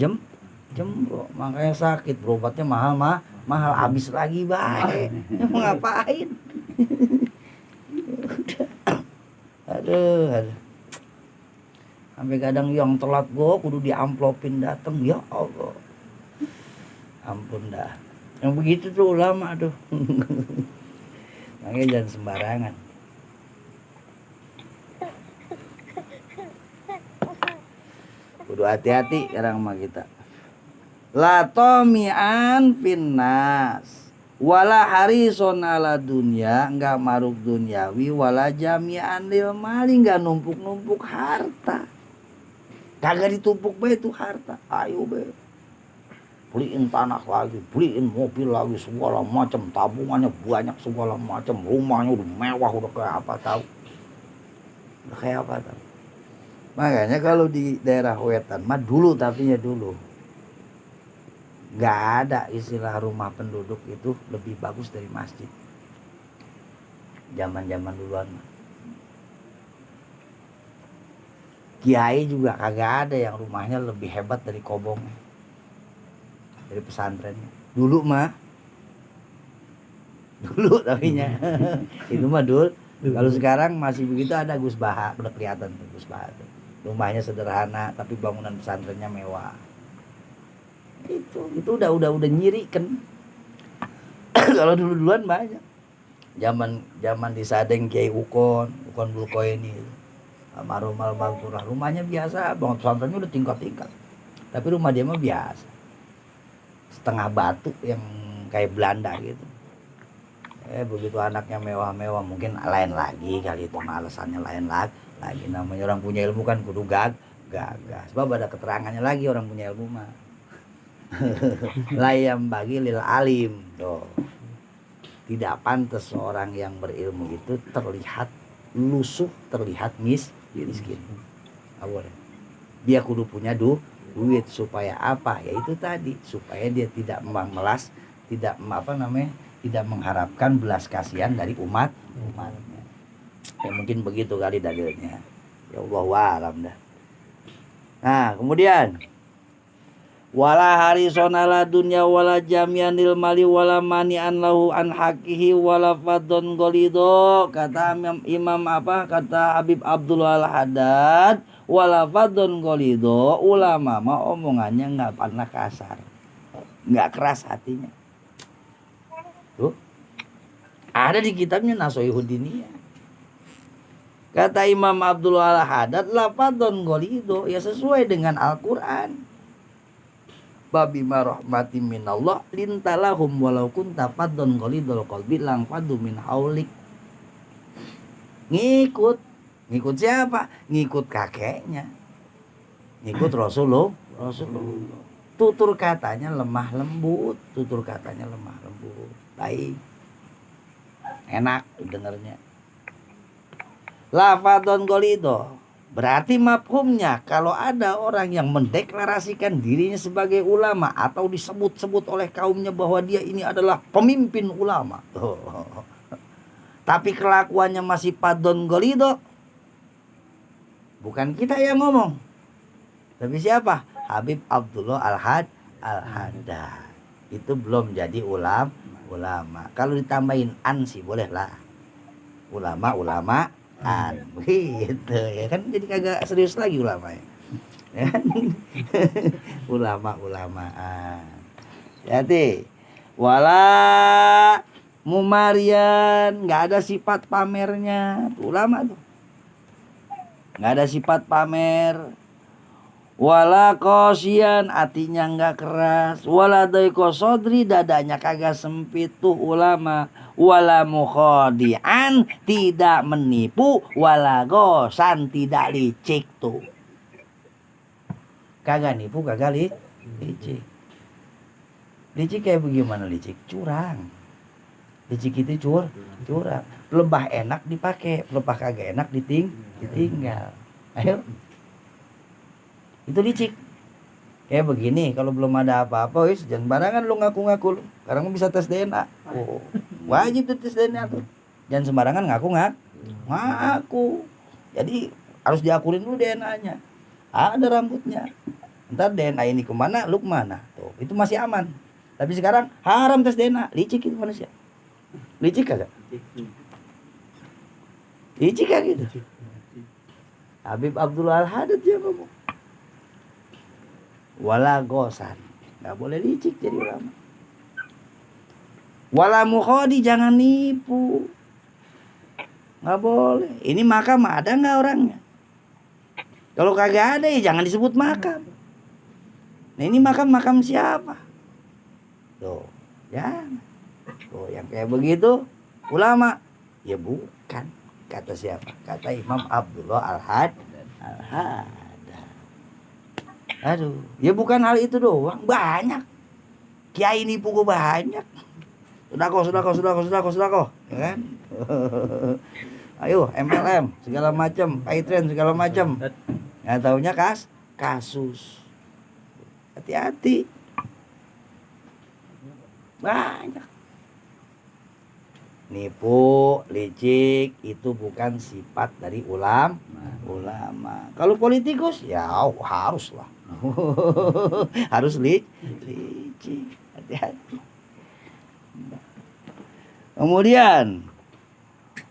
jemprok, makanya sakit, berobatnya mahal habis lagi baik. Mau ngapain? Aduh. Sampai kadang yang telat gua kudu diamplopin dateng, ya Allah. Ampun dah. Yang begitu tuh ulama tuh. Makanya jangan sembarangan. Kudu hati-hati sekarang mah kita. La tomi'an finnas. Wala harison ala dunya, enggak maruk duniawi, wala jami'an lil mali, enggak numpuk-numpuk harta. Kagak ditumpuk bae itu harta. Ayo bae. Beliin tanah lagi, beliin mobil lagi, segala macam, tabungannya banyak segala macam, rumahnya udah mewah, udah kayak apa tahu. Makanya kalau di daerah Wetan mah dulu nggak ada istilah rumah penduduk itu lebih bagus dari masjid. Zaman duluan mah. Kiai juga kagak ada yang rumahnya lebih hebat dari kobongnya. Dari pesantrennya dulu tapinya itu mah dulu. Kalau sekarang masih begitu ada Gus Baha, udah kelihatan tuh Gus Baha tuh. Rumahnya sederhana tapi bangunan pesantrennya mewah. Itu udah nyiri kan. Kalau duluan banyak. Zaman di Sadeng Kiai Ukon Bulkoeni almarhum almarhumah, rumahnya biasa, bangun pesantrennya udah tingkat. Tapi rumah dia mah biasa. Setengah batu yang kayak Belanda gitu. Begitu anaknya mewah-mewah, mungkin lain lagi kali itu, alasannya lain lagi. Namanya orang punya ilmu kan kudu gagas. Sebab ada keterangannya lagi orang punya ilmu mah. Layam bagi lil alim. Tuh. Tidak pantas seorang yang berilmu itu terlihat lusuh, terlihat miskin. Dia kudu punya duit supaya apa? Ya itu tadi, supaya dia tidak memelas, tidak mengharapkan belas kasihan dari umatnya. Ya mungkin begitu kali dalilnya. Ya Allah wa'alam dah. Nah, kemudian wala harisonala dunya wala jamianil mali wala mani'an lahu an hakihi wala fadon golido, kata Habib Abdullah Al-Haddad, wala fadon golido, ulama mah omongannya nggak pernah kasar, nggak keras hatinya. Tuh ada di kitabnya Nasoihud Diniyah. Kata Imam Abdullah Al-Haddad, lafadon golido, ya sesuai dengan Al-Quran. Babi marahmati minallah lintalahum walau kunta fadon golidol qalbi lang fadu min haulik. Ngikut siapa? Ngikut kakeknya, ngikut Rasulullah. Tutur katanya lemah lembut, baik, enak dengernya. Lafadon golido, Berarti mafhumnya kalau ada orang yang mendeklarasikan dirinya sebagai ulama atau disebut-sebut oleh kaumnya bahwa dia ini adalah pemimpin ulama. Tapi kelakuannya masih padon golido. Bukan kita yang ngomong. Tapi siapa? Habib Abdullah Al-Haddad. Itu belum jadi ulama. Kalau ditambahin an sih boleh lah. Ulama-ulamaan gitu ya kan, jadi kagak serius lagi ulama ya kan? Ulama-ulamaan. Jadi wala mumarian, nggak ada sifat pamernya tuh ulama tuh, nggak ada sifat pamer. Wala kosian, hatinya nggak keras. Wala daiko sodri, dadanya kagak sempit tuh ulama. Wala mukhodian, tidak menipu. Wala gosan, tidak licik tuh. Kagak nipu, kagak licik. Licik kayak bagaimana licik? Curang. Licik itu curang. Lebah enak dipakai, lebah kagak enak ditinggal. Ayo. Itu licik. Kayak begini, kalau belum ada apa-apa wis jangan barangan lu ngaku-ngaku. Sekarang bisa tes DNA. Oh, wajib tuh tes DNA tuh. Jangan sembarangan ngaku. Jadi harus diakurin dulu DNA-nya. Ada rambutnya. Ntar DNA ini kemana, lu kemana. Tuh, itu masih aman. Tapi sekarang haram tes DNA. Licik itu manusia. Licik kagak? Licik kagak gitu. Habib Abdullah Al-Haddad dia ngomong. Wala gosan, nggak boleh licik jadi ulama. Wala mukhodi, jangan nipu, nggak boleh. Ini makam ada nggak orangnya? Kalau kagak ada ya jangan disebut makam. Nah ini makam siapa? Tuh, jangan. Tuh yang kayak begitu ulama, ya bukan. Kata siapa? Kata Imam Abdullah Al-Haddad. Aduh, ya bukan hal itu doang, banyak. Kiai nipu gue banyak. Sudah kok, ya kan? Ayo, MLM segala macam, paytrend segala macam. Nggak taunya kasus. Hati-hati. Banyak. Nipu, licik itu bukan sifat dari ulama. Kalau politikus ya harus lah. Harus licik. Hati-hati. Kemudian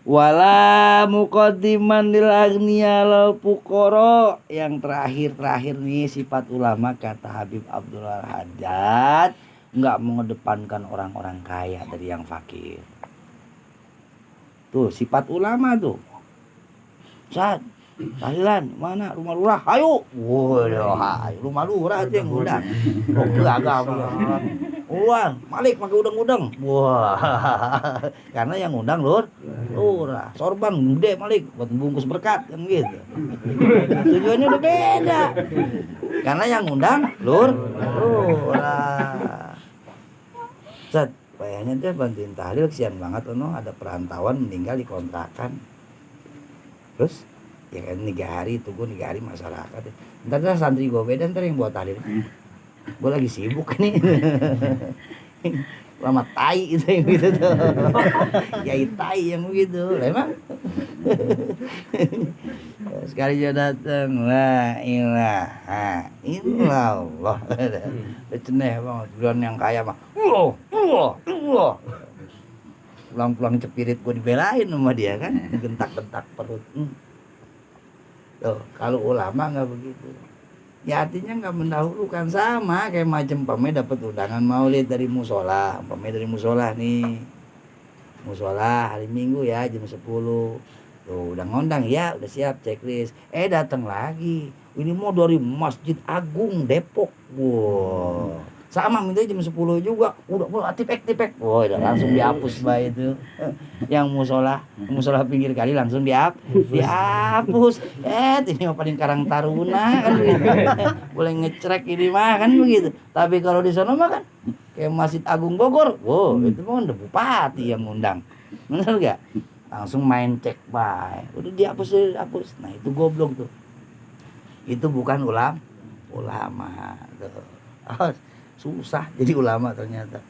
wala muqaddiman lil agniya lal fuqara, yang terakhir nih sifat ulama kata Habib Abdullah Al-Haddad, enggak mengedepankan orang-orang kaya dari yang fakir. Tuh sifat ulama tuh. Ustaz, tahlilan mana rumah lurah? Ayo. Waduh, rumah lurah itu yang ngundang. Oke agak. Uang, Malik pakai udang-udang. Wah. Karena yang ngundang lurah. Sorban gede Malik buat bungkus berkat kan gitu. Tujuannya udah beda. Karena yang ngundang lurah. Ustaz, kayaknya dia bantuin tahlil, kesian banget ada perantauan meninggal di kontrakan. Terus ya kan 3 hari itu gue 3 hari masyarakat. Ntar santri gue beda ntar yang buat tahlil. Gue lagi sibuk nih. Lama tai itu yang gitu tuh. Yai tai yang begitu. Lah emang. Sekali dia datang, la ilaha illallah. Ceneh banget, bulan yang kaya mah. Allah. Pulang-pulang cepirit gue dibelain sama dia kan, gentak-gentak perut. Tuh, kalau ulama nggak begitu. Ya artinya nggak mendahulukan, sama kayak macam dapat undangan maulid dari musola, dari musola nih. Musola hari Minggu ya jam 10. Tuh udah ngondang ya, udah siap checklist. Datang lagi. Ini mau dari Masjid Agung Depok. Wow. Sama minta jam 10 juga. Udah tipek. Wah, udah langsung dihapus bah itu. Yang musola pinggir kali langsung dihapus. Ini mah paling Karang Taruna kan gitu. Boleh ngecrek ini mah kan begitu. Tapi kalau di sana mah kan kayak Masjid Agung Bogor. Wow, itu mah udah bupati yang ngundang. Bener enggak? Langsung main cek baik. Udah dihapus. Nah, itu goblok tuh. Itu bukan ulama. Tuh. Oh, susah jadi ulama ternyata.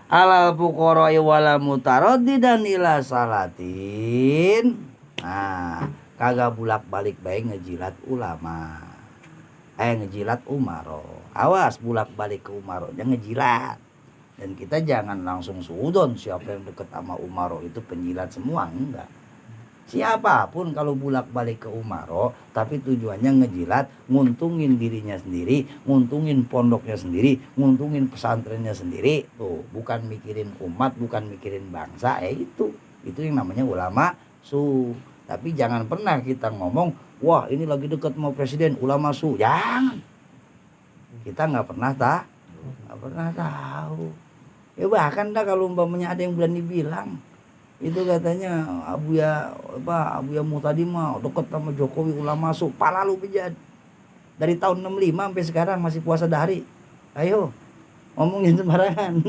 Alal fuqara wala mutaraddidan ila salatin. Nah, kagak bulak-balik baik ngejilat ulama. Ngejilat umaro. Awas bulak-balik ke umaro, jangan ngejilat. Dan kita jangan langsung suudon siapa yang deket sama umaro itu penjilat semua, enggak. Siapapun kalau bulak-balik ke umaro tapi tujuannya ngejilat, nguntungin dirinya sendiri, nguntungin pondoknya sendiri, nguntungin pesantrennya sendiri, tuh bukan mikirin umat, bukan mikirin bangsa, itu yang namanya ulama su. Tapi jangan pernah kita ngomong, wah ini lagi dekat mau presiden ulama su, jangan. Kita nggak pernah tahu. Ya bahkan dah kalau umpamanya ada yang berani bilang itu katanya Abuya Muhtadi mah deket sama Jokowi ulama su, pala lu bejat. Dari tahun 65 sampai sekarang masih puasa dahari. Ayo ngomongin sembarangan.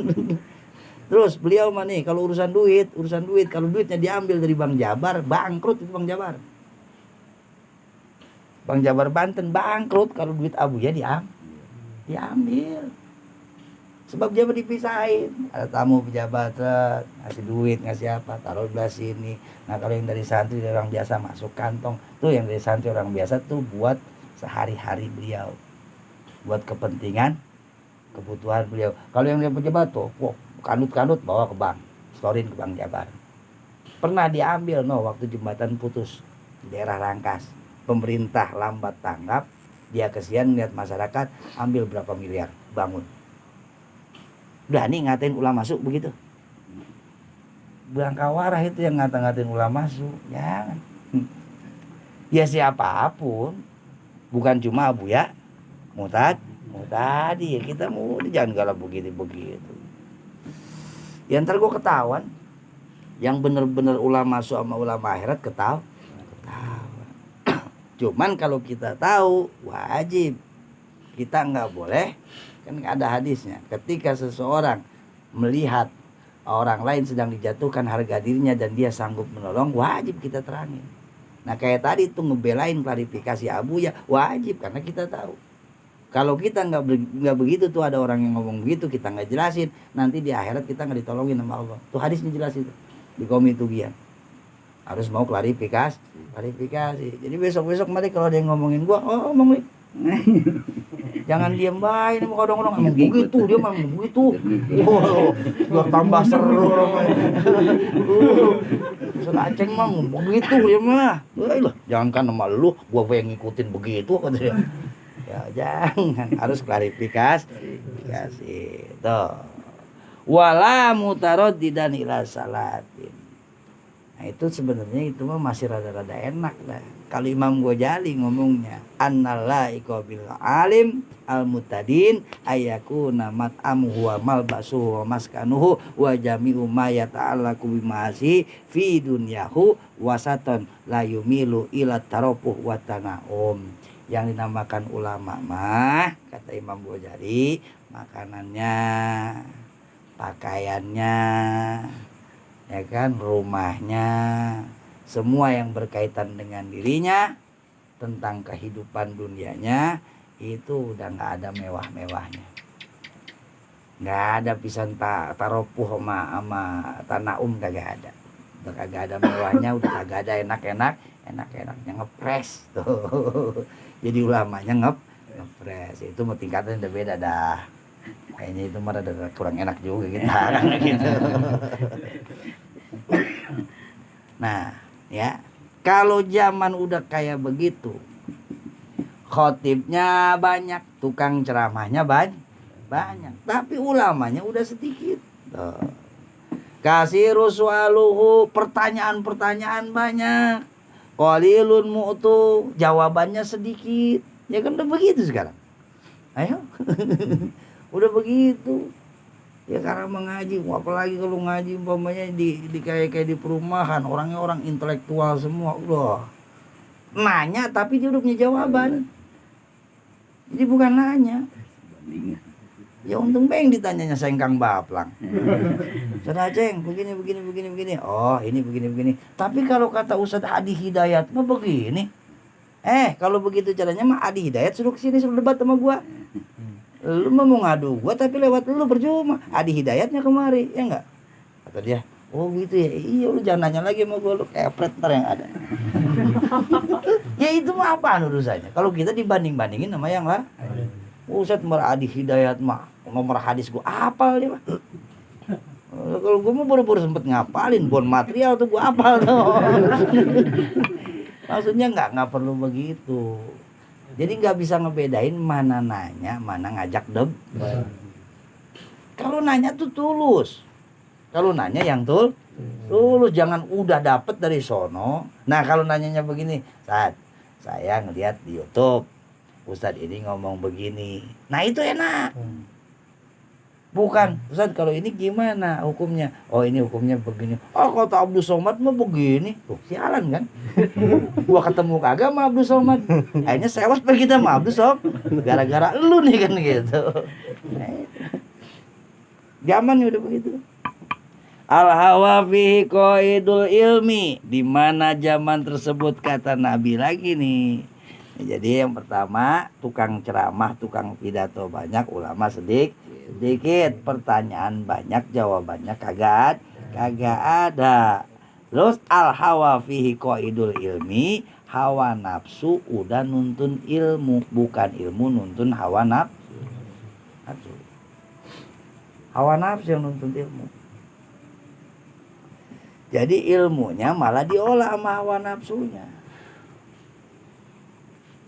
Terus beliau mah nih kalau urusan duit kalau duitnya diambil dari Bang Jabar, bangkrut itu Bang Jabar. Bang Jabar Banten bangkrut kalau duit Abuya diambil. Sebab dia dipisahin, ada tamu pejabat ngasih duit, ngasih apa, taruh belah sini. Nah kalau yang dari santri dari orang biasa masuk kantong, tuh yang dari santri orang biasa tuh buat sehari-hari beliau, buat kepentingan kebutuhan beliau. Kalau yang dari pejabat tuh, kanut bawa ke bank, storin ke Bang Jabar. Pernah diambil waktu jembatan putus di daerah Rangkas, pemerintah lambat tanggap, dia kesian lihat masyarakat, ambil berapa miliar bangun. Berani ngatain ulama masuk begitu. Bangkawarah itu yang ngatain ulama masuk. Jangan. Ya siapapun, bukan cuma Abuya Muhtadi. Kita mau jangan galak begitu. Ya ntar gue ketahuan. Yang bener-bener ulama masuk sama ulama akhirat ketahuan. Cuman kalau kita tahu wajib, kita nggak boleh. Kan ada hadisnya, ketika seseorang melihat orang lain sedang dijatuhkan harga dirinya dan dia sanggup menolong, wajib kita terangin. Nah kayak tadi tuh ngebelain klarifikasi Abuya, wajib karena kita tahu. Kalau kita nggak begitu tuh ada orang yang ngomong begitu, kita nggak jelasin, nanti di akhirat kita nggak ditolongin sama Allah. Tuh hadisnya jelas itu di Qomi Tugian. Harus mau klarifikasi. Jadi besok mari kalau ada yang ngomongin gua, ngomong nih. Jangan diem baik, ini kadang-kadang emang begitu, dia memang begitu. Biar tambah seru. Soal Aceng mah begitu dia mah. Jangan kan sama lu, gua yang ngikutin begitu katanya. Ya jangan, harus klarifikasi. Tuh. Wala mutaraddidan ila salatin. Nah itu sebenarnya itu mah masih rada-rada enak lah. Kalau Imam Ghazali ngomongnya annala iqabil alim al-mutadin ayakuna mat'amuhu wa malbasuhu wa maskanuhu wa jami'u ma yata'allaqu bima'asi fi dunyahu wasatan la yumilu ila tarafuh wa tana'um. Yang dinamakan ulama mah kata Imam Ghazali, makanannya, pakaiannya, ya kan, rumahnya, semua yang berkaitan dengan dirinya, tentang kehidupan dunianya itu udah nggak ada mewah-mewahnya, nggak ada pisan taropuh sama tanaum, kagak ada, udah kagak ada mewahnya, udah kagak ada enak-enaknya ngepres tuh. Jadi ulamanya ngepres itu mau tingkatnya udah beda dah. Kayaknya itu mah ada kurang enak juga gitu. Nah, ya, kalau zaman udah kayak begitu, khotibnya banyak, tukang ceramahnya banyak, tapi ulamanya udah sedikit. Kasih ruswaluhu, pertanyaan banyak, qalilun mu'tu, jawabannya sedikit. Ya kan udah begitu sekarang. Ayo. Udah begitu. Ya karena mengaji, apalagi kalau ngaji umpamanya di kayak di perumahan, orangnya orang intelektual semua, udah nanya tapi dia udah punya jawaban. Jadi bukan nanya. Ya untung beng ditanyanya sengkang baplang. Sudah Ceng, begini. Oh, ini begini. Tapi kalau kata Ustadz Hadi Hidayat mah begini. Kalau begitu caranya mah Adi Hidayat suruh kesini suruh debat sama gua. Lu mau ngadu gua tapi lewat lu percuma. Adi Hidayatnya kemari, ya enggak? Kata dia, oh gitu ya. Iya, lu jangan nanya lagi sama gua, lu kepret ntar yang ada. Ya itu mah apaan urusannya? Kalau kita dibanding-bandingin sama yang lah. Ustaz Adi Hidayat mah nomor hadis gua apal dia mah. Kalau gua mah baru-baru sempet ngapalin bon material tuh gua apal tuh. Maksudnya nggak perlu begitu. Jadi nggak bisa ngebedain mana nanya, mana ngajak debat. Kalau nanya tuh tulus. Kalau nanya yang tulus, jangan udah dapet dari sono. Nah kalau nanyanya begini, Ustaz, saya ngeliat di YouTube, Ustadz ini ngomong begini. Nah itu enak. Bukan, Ustaz kalau ini gimana hukumnya? Oh ini hukumnya begini. Oh kata Abdul Somad mah begini. Tuh sialan kan. Gua ketemu kagak sama Abdul Somad. Akhirnya sewot pergi kita sama Abdul Somad. Gara-gara lu nih kan gitu. Zaman udah begitu. Al-hawa fihi qaidul ilmi. Di mana zaman tersebut kata Nabi lagi nih. Jadi yang pertama tukang ceramah, tukang pidato banyak, ulama sedikit, pertanyaan banyak, jawabannya kagak ada. Terus al hawa fihi qaidul ilmi, hawa nafsu udah nuntun ilmu, bukan ilmu nuntun hawa nafsu. Hawa nafsu yang nuntun ilmu. Jadi ilmunya malah diolah sama hawa nafsunya.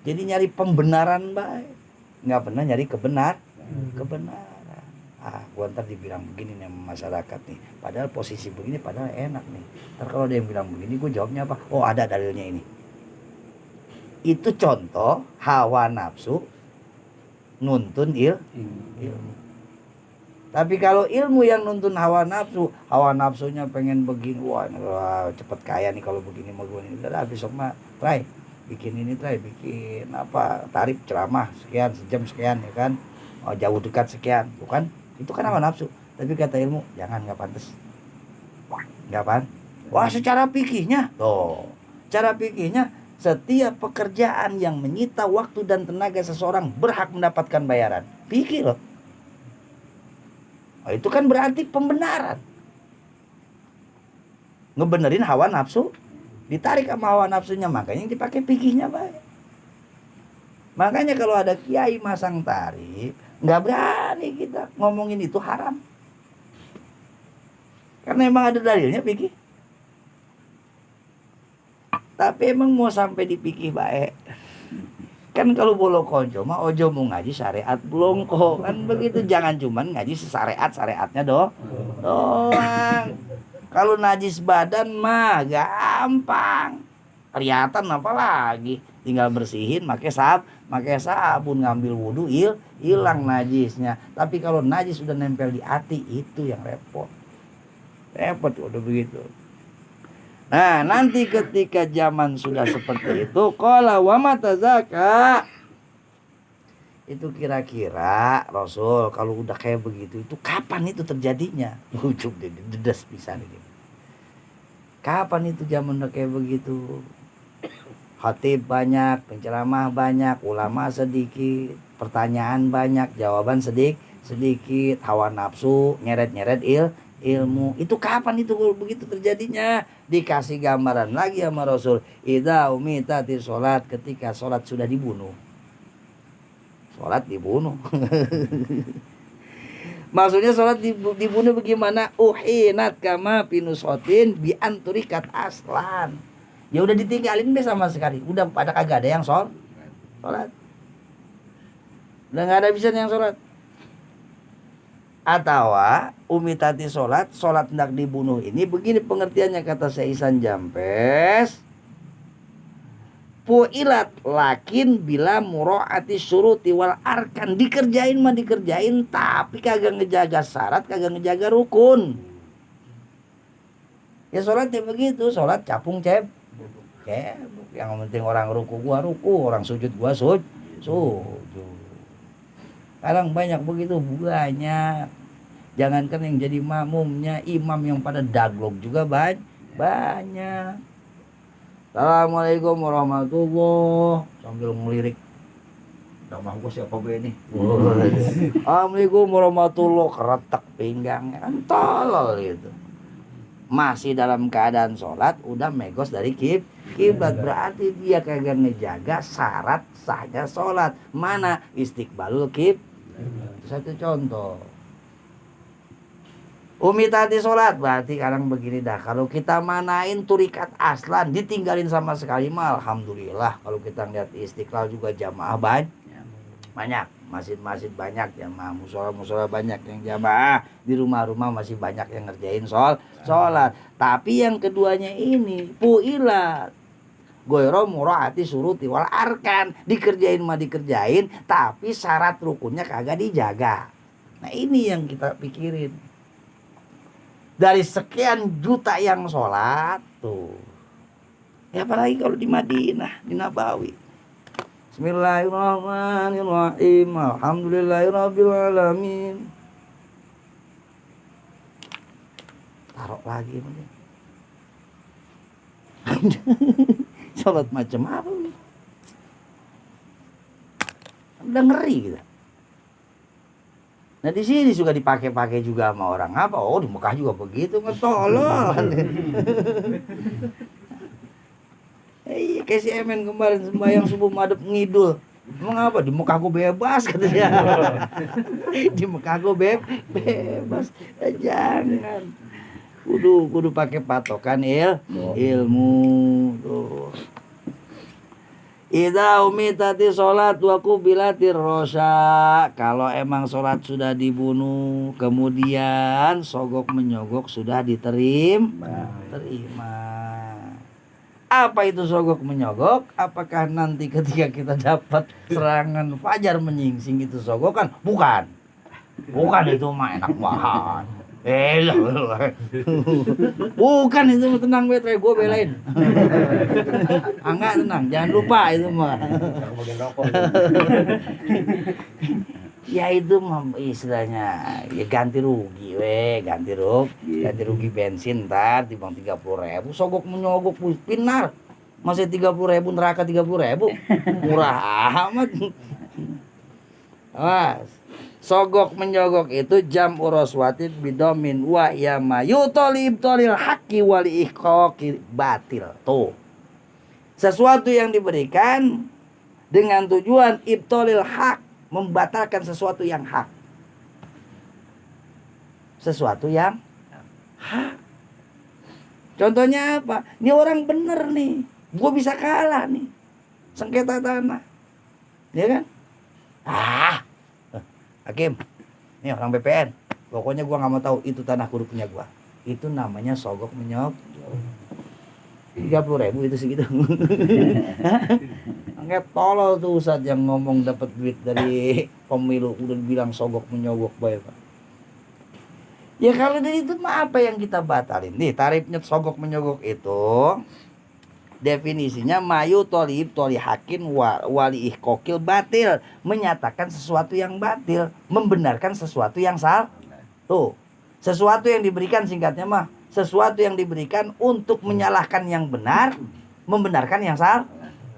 Jadi nyari pembenaran baik, nggak pernah nyari kebenaran. Gua ntar dibilang begini nih sama masyarakat nih. Padahal posisi begini padahal enak nih. Ntar kalau ada yang bilang begini, gue jawabnya apa? Oh ada dalilnya ini. Itu contoh hawa nafsu nuntun ilmu. Tapi kalau ilmu yang nuntun hawa nafsunya pengen begini, wah cepet kaya nih kalau begini mau gue ini. Udah besok mah try. Bikin apa tarif ceramah sekian sejam sekian ya kan, jauh dekat sekian, bukan itu kan hawa nafsu. Tapi kata ilmu jangan, nggak pantas, nggak pan. Wah secara fikihnya cara fikihnya setiap pekerjaan yang menyita waktu dan tenaga seseorang berhak mendapatkan bayaran. Fikih loh. Itu kan berarti pembenaran, ngebenerin hawa nafsu. Ditarik sama hawa nafsunya, makanya dipakai fikihnya baik. Makanya kalau ada kiai masang tarif, nggak berani kita ngomongin itu haram. Karena emang ada dalilnya fikih. Tapi emang mau sampai di fikih baik. Kan kalau bolo konco mah ojo mau ngaji syariat blongko kan begitu. Jangan cuman ngaji syariatnya doang. Kalau najis badan mah gampang, kelihatan apalagi, tinggal bersihin, pakai sabun, ngambil wudhu, hilang najisnya. Tapi kalau najis sudah nempel di hati, itu yang repot udah begitu. Nah nanti ketika zaman sudah seperti itu, qala wa mata zaka. Itu kira-kira Rasul kalau udah kayak begitu itu kapan itu terjadinya? Ujung dedes pisan ini. Kapan itu zaman udah kayak begitu? Khatib banyak, penceramah banyak, ulama sedikit, pertanyaan banyak, jawaban sedikit, hawa nafsu, nyeret-nyeret ilmu. Itu kapan itu kalau begitu terjadinya? Dikasih gambaran lagi sama Rasul. Idza umitati sholat, ketika sholat sudah dibunuh. Sholat dibunuh. Maksudnya sholat dibunuh bagaimana? Uhinat kama pinusotin bi anturikat aslan. Ya udah ditinggalin deh sama sekali. Udah pada kagak ada yang sholat. Udah nggak ada bisa yang sholat. Atau umitati sholat hendak dibunuh ini begini pengertiannya kata Syekh Ihsan Jampes. Pu'ilat lakin bila muraati syuruti wal arkan. Dikerjain tapi kagak ngejaga syarat, kagak ngejaga rukun. Ya sholat ya begitu, sholat capung cebok. Yang penting orang ruku gua ruku, orang sujud gua sujud. Sekarang banyak begitu, banyak. Jangankan yang jadi makmumnya, imam yang pada daglog juga banyak. Assalamualaikum warahmatullahi sambil ngelirik. Nama gua siapa be ini? Assalamualaikum warahmatullahi, keretek pinggangnya kan tolol gitu. Masih dalam keadaan sholat udah megos dari kiblat, berarti dia kagak ngejaga syarat sahnya sholat. Mana istiqbalul itu satu contoh. Umitati sholat berarti kadang begini dah, kalau kita manain turikat aslan ditinggalin sama sekali mah alhamdulillah. Kalau kita lihat Istiqlal juga jamaah banyak, masjid-masjid banyak jamaah, musola banyak yang jamaah, di rumah-rumah masih banyak yang ngerjain sholat. Tapi yang keduanya ini puilat goyro muraati suruti wal arkan, dikerjain mah dikerjain, tapi syarat rukunnya kagak dijaga. Nah ini yang kita pikirin. Dari sekian juta yang sholat tuh, ya apalagi kalau di Madinah, di Nabawi. Bismillahirrahmanirrahim. Alhamdulillahirabbil alamin. Taruh lagi ini. Salat macam apa nih? Udah ngeri gitu. Nah di sini juga dipakai-pakai juga sama orang apa? Oh di Mekah juga begitu, ngetolol. Iya kayak si Emen kemarin sembahyang subuh madep ngidul. Emang apa? Di Mekah gue bebas katanya. Di Mekah gue bebas. Jangan. Kudu pakai patokan ilmu tuh. Idza umitati sholat wa qubilatir rosya. Kalau emang sholat sudah dibunuh, kemudian sogok menyogok sudah terima. Apa itu sogok menyogok? Apakah nanti ketika kita dapat serangan fajar menyingsing itu sogokan? Bukan itu mah enak banget. Bukan itu mah, tenang betre, gue belain. Enggak, tenang, jangan lupa itu mah. Ya itu mah istilahnya ya ganti rugi ganti rugi bensin ntar timbang 30.000 sogok menyogok pinar masih 30.000 neraka 30.000 murah amat. Awas. Sogok menyogok itu jam uroswatin bidomin wa yama yutolib tolil haki wali ikhqaqi batil. Tuh sesuatu yang diberikan dengan tujuan ibtolil hak, membatalkan sesuatu yang hak. Sesuatu yang hak. Contohnya apa? Ini orang bener nih, gue bisa kalah nih, sengketa tanah, ya kan? Hakim, nih orang BPN, pokoknya gue nggak mau tahu itu tanah kudu punya gue. Itu namanya sogok menyogok. 30.000 itu segitu. Kayak tolol tuh Ustadz yang ngomong dapat duit dari pemilu udah bilang sogok menyogok baik Pak. Ya kalau dari itu mah apa yang kita batalin? Nih tarifnya sogok menyogok itu definisinya mayu tolib toli hakin wali ihkokil batil, menyatakan sesuatu yang batil, membenarkan sesuatu yang salah. Tuh sesuatu yang diberikan singkatnya mah sesuatu yang diberikan untuk menyalahkan yang benar, membenarkan yang salah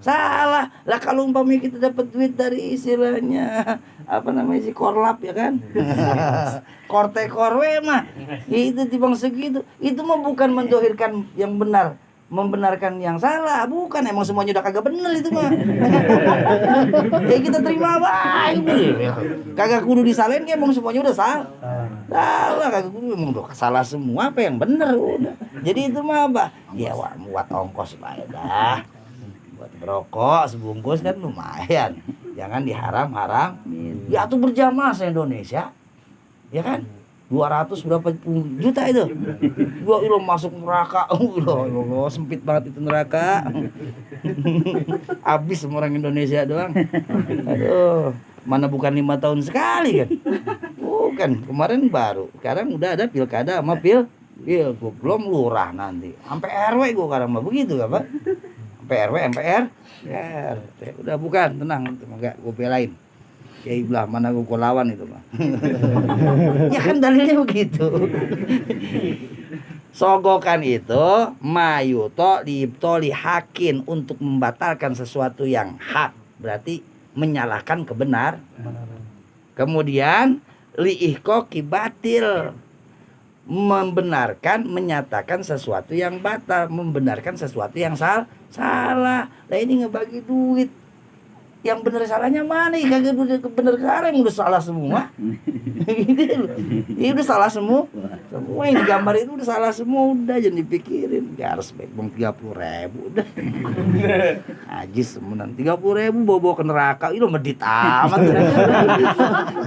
lah. Kalau umpamanya kita dapat duit dari istilahnya apa namanya si korlap ya kan, korte korwe mah itu timbang segitu, itu mah bukan mendohirkan yang benar, membenarkan yang salah, bukan, emang semuanya udah kagak bener itu mah. Ya kita terima baik, kagak kudu disalahin, emang semuanya udah salah, kagak kudu, emang udah salah semua, apa yang bener udah. Jadi itu mah apa? Ya buat ongkos baik dah. Buat rokok sebungkus kan lumayan, jangan diharam-haram. Ya tuh berjamaah se Indonesia, ya kan? 200 berapa juta itu? Gua lo masuk neraka, Allah sempit banget itu neraka. Habis sama orang Indonesia doang. Aduh, mana bukan 5 tahun sekali kan? Bukan, kemarin baru. Sekarang udah ada pilkada sama pilgub, belum lurah nanti. Sampai RW gua sekarang mah begitu kan, Pak? RW, MPR, udah bukan, tenang, enggak gue belain. Kiai belah mana gue lawan itu mah. Ya kan dalilnya begitu. Sogokan itu mayuto libtoli hakin, untuk membatalkan sesuatu yang hak, berarti menyalahkan kebenar. Kemudian liihqoqi batil, membenarkan, menyatakan sesuatu yang batal, membenarkan sesuatu yang salah. Nah ini ngebagi duit, yang benar salahnya mana? Kagak bener sekarang udah salah semua. Ini udah salah semua. Semua yang digambar itu udah salah semua, udah jangan dipikirin. Harus baik bang 30.000 udah. Ajis semunan 30.000 bawa ke neraka, itu medit amat.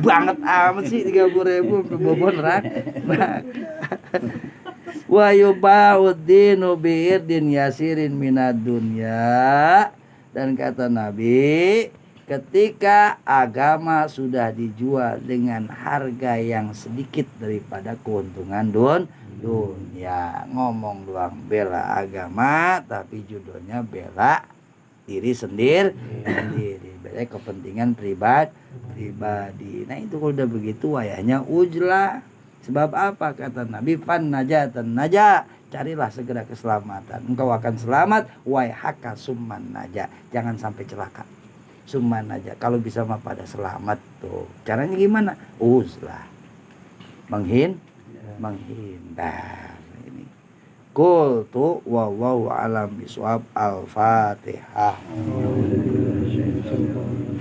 Banget amat sih 30.000 bawa neraka. Wa yubauddinu bi'irdin yasirin minad dunya. Dan kata Nabi, ketika agama sudah dijual dengan harga yang sedikit daripada keuntungan dunia, ngomong doang bela agama, tapi judulnya bela diri sendiri, bela kepentingan pribadi. Nah itu kalau udah begitu wayahnya ujlah. Sebab apa? Kata Nabi, fan najatan najah, carilah segera keselamatan, engkau akan selamat. Waihaka summan najah, jangan sampai celaka. Summan najah, kalau bisa mah pada selamat tuh. Caranya gimana? Uzlah, menghindar. Ini qultu wallahu alam bisawab. Al-Fatihah.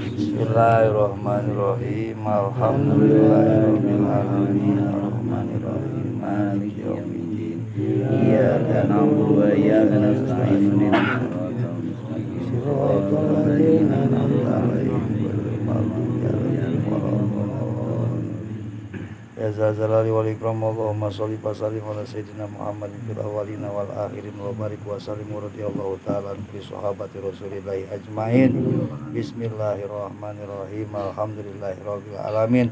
Bismillahirrahmanirrahim. Alhamdulillahirabbil alamin. Arrahmanirrahim. Maliki yaumiddin. Iyyaka na'budu wa iyyaka nasta'in. Shiratal ladzina an'amta 'alaihim ghairil maghdubi 'alaihim waladdallin. Ya zalzalali wal ikram. Allahumma shalli wa sallim ala sayyidina Muhammadin fil awwalin wal akhirin wa barik wa sallim radhiyallahu ta'ala an sahabati Rasulillahi ajmain. Bismillahirrahmanirrahim. Alhamdulillahirabbil alamin.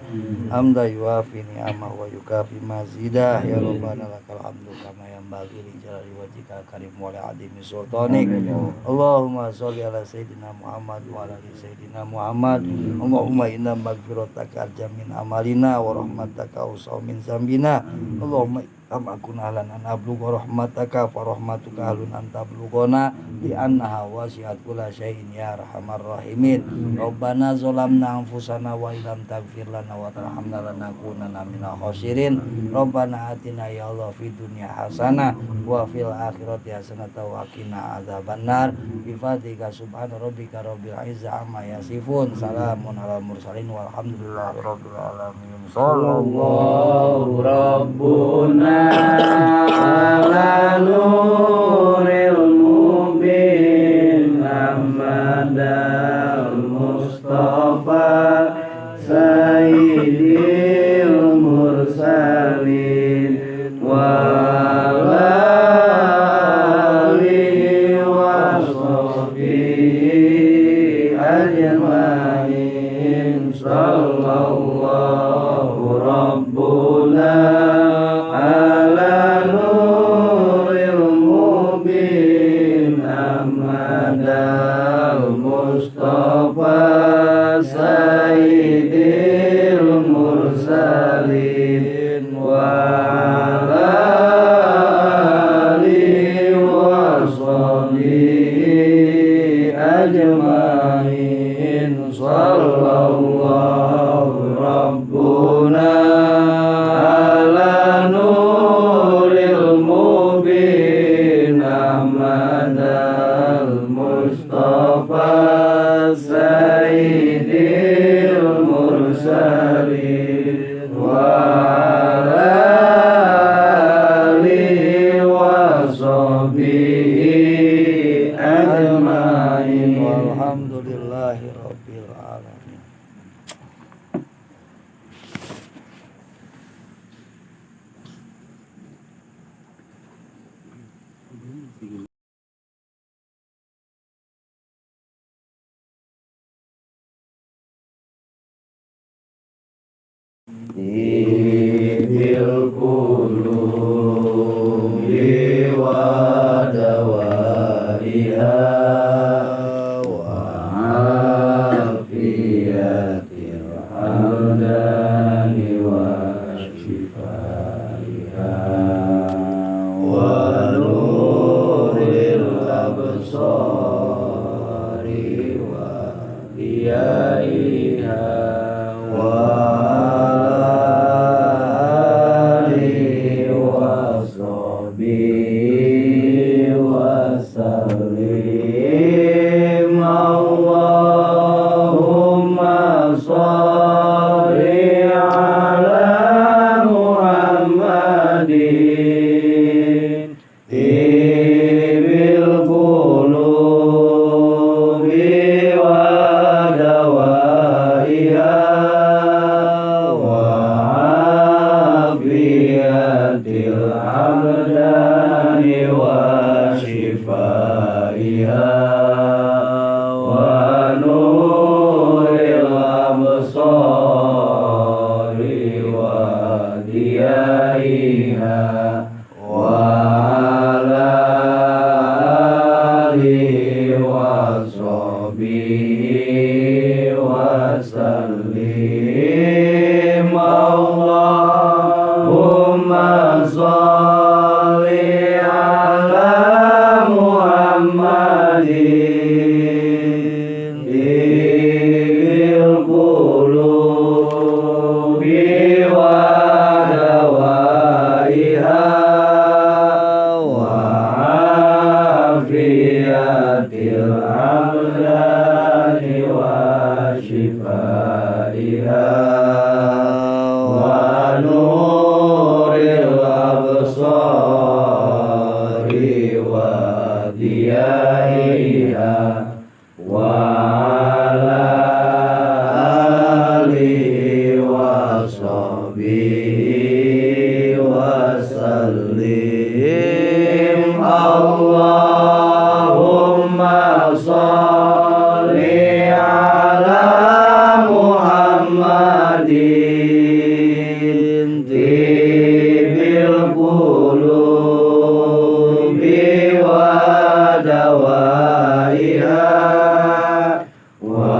Hamda yuafi ni'amahu wa yukafi mazidah. Ya rabbana lakal hamdu kama yanbaghi li jalali wajhika karim wa li 'azimi sultanik. Allahumma shalli ala sayyidina Muhammad wa ala ali sayyidina Muhammad. Allahumma inna maghfirataka arjamin amalina wa rahmataka usau min zambina. Allahumma amakun ahlan an ablugha rahmataka fa rahmatuka ahlun anta ablughana li annaha wasi'at kulla syai'in ya arhamar rahimin. Rabbana zalamna anfusana wa illam taghfir lana wa tarhamna lanakunanna minal khasirin. Rabbana atina ya Allah fid dunya hasanah wa fil akhirati hasanah wa qina adzabannar. Bi fadlika subhana rabbika rabbil izzati amma yasifun. Salamun alal mursalin walhamdulillahi rabbil alamin. Sallallahu rabbuna ala nuril mubin Muhammadal Mustafa sayyidil mursalin wa alihi wa sahbihi ajmain. Sallallahu rabbuna ala nuril mubin Ahmadal Mustafa sayyidil mursalin wa alihi wa sahbihi ajmain. Sallallahu rabbuna ala nuril mubin Ahmadal Mustafa sayyidil mursalin wa alihi wa sahbihi ajmain. Walhamdulillahi rabbil alamin. Bil qulubi wa dawaiha wa afiyatil abdani wa shifaiha sholli wa diyaiha wa alihi wa sahbihi wa sallim. Allahumma sholli ala Muhammadin tibil qulubi wa dawaiha wa afiyatil abdani wa shifaiha wa nuril absari wa diyaiha wa ala alihi wa sahbihi wa sallim. Allahumma sholli ala Muhammadin tibil qulubi wa dawaiha wa afiyatil abdani wa shifaiha wa nuril absari wa diyaiha wa ala alihi wa sahbihi wa sallim. Allahumma sholli ala Muhammadin tibil qulubi wa dawaiha wa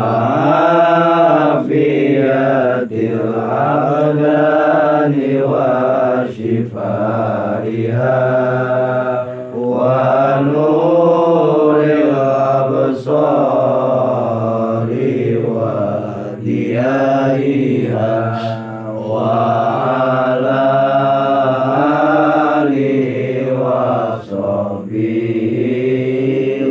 afiyatil abdani wa shifaiha wa nuril absari wa diyaiha wa ala alihi wa sahbihi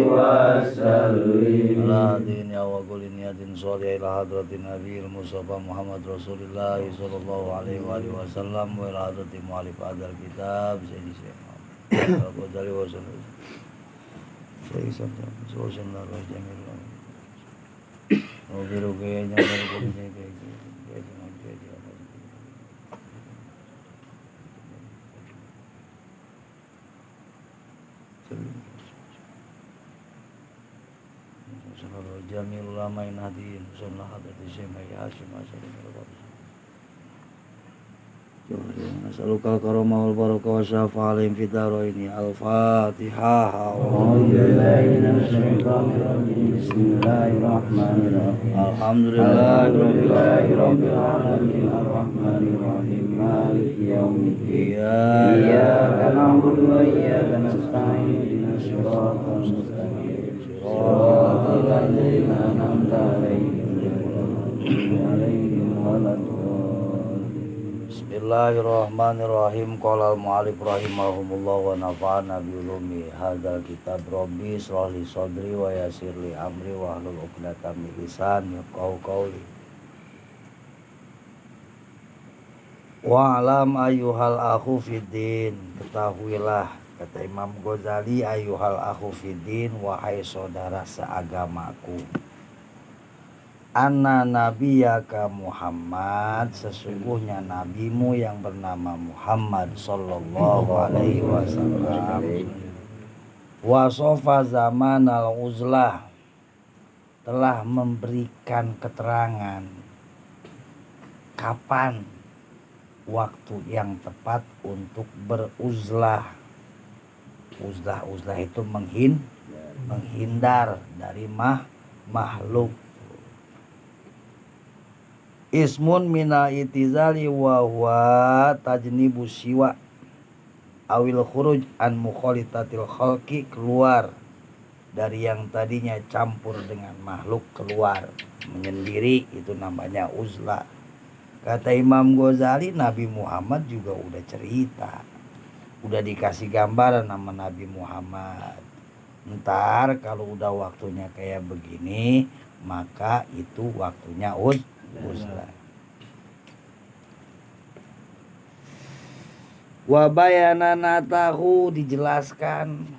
wa sallim. Ladin ya wa qulin yadin sholli ila hadratin nabiyil mustafa Muhammad Rasulullah sallallahu alaihi wa alihi wasallam wa ila hadratin mu'alif adal kitab sayyidi Syekh Muhammad Al-Ghazali wa sallam. Jamil ulama inadin sunnah hadati Syekh Hashim Asyari nasalukal karomah wal barakah wa syafa alim fidaraini. Al-Fatihah. Bismillahirrahmanirrahim. Alhamdulillahirabbil alamin arrahmanir rahim maliki yaumiddin iyyaka na'budu wa iyyaka nasta'in ihdinas siratal mustaqim siratal ladzina an'amta 'alaihim Bismillahirrahmanirrahim. Qala al-mu'allif rahimahumullah wa nafa'ana bi ulumi hadzal kitab. Rabbi shrah li sadri wa yassir li amri wa hlul 'uqdatam min lisani yafqahu qawli. Wa alam ayyuhal akhu fiddin, ketahuilah kata Imam Ghazali, ayyuhal akhu fiddin, wahai saudara seagamaku, anna nabiyaka Muhammad, sesungguhnya nabimu yang bernama Muhammad sallallahu alaihi wasallam, wasofa zaman al-uzlah, telah memberikan keterangan kapan waktu yang tepat untuk beruzlah. Uzlah itu menghindar dari makhluk. Ismun mina itizali wa huwa tajnibu siwa, awil khuruj an mukhalitatil khalqi, keluar dari yang tadinya campur dengan makhluk keluar menyendiri, itu namanya uzlah. Kata Imam Ghazali, Nabi Muhammad juga udah cerita, udah dikasih gambaran nama Nabi Muhammad. Ntar kalau udah waktunya kayak begini, maka itu waktunya uzlah. Wa bayanana tahu, dijelaskan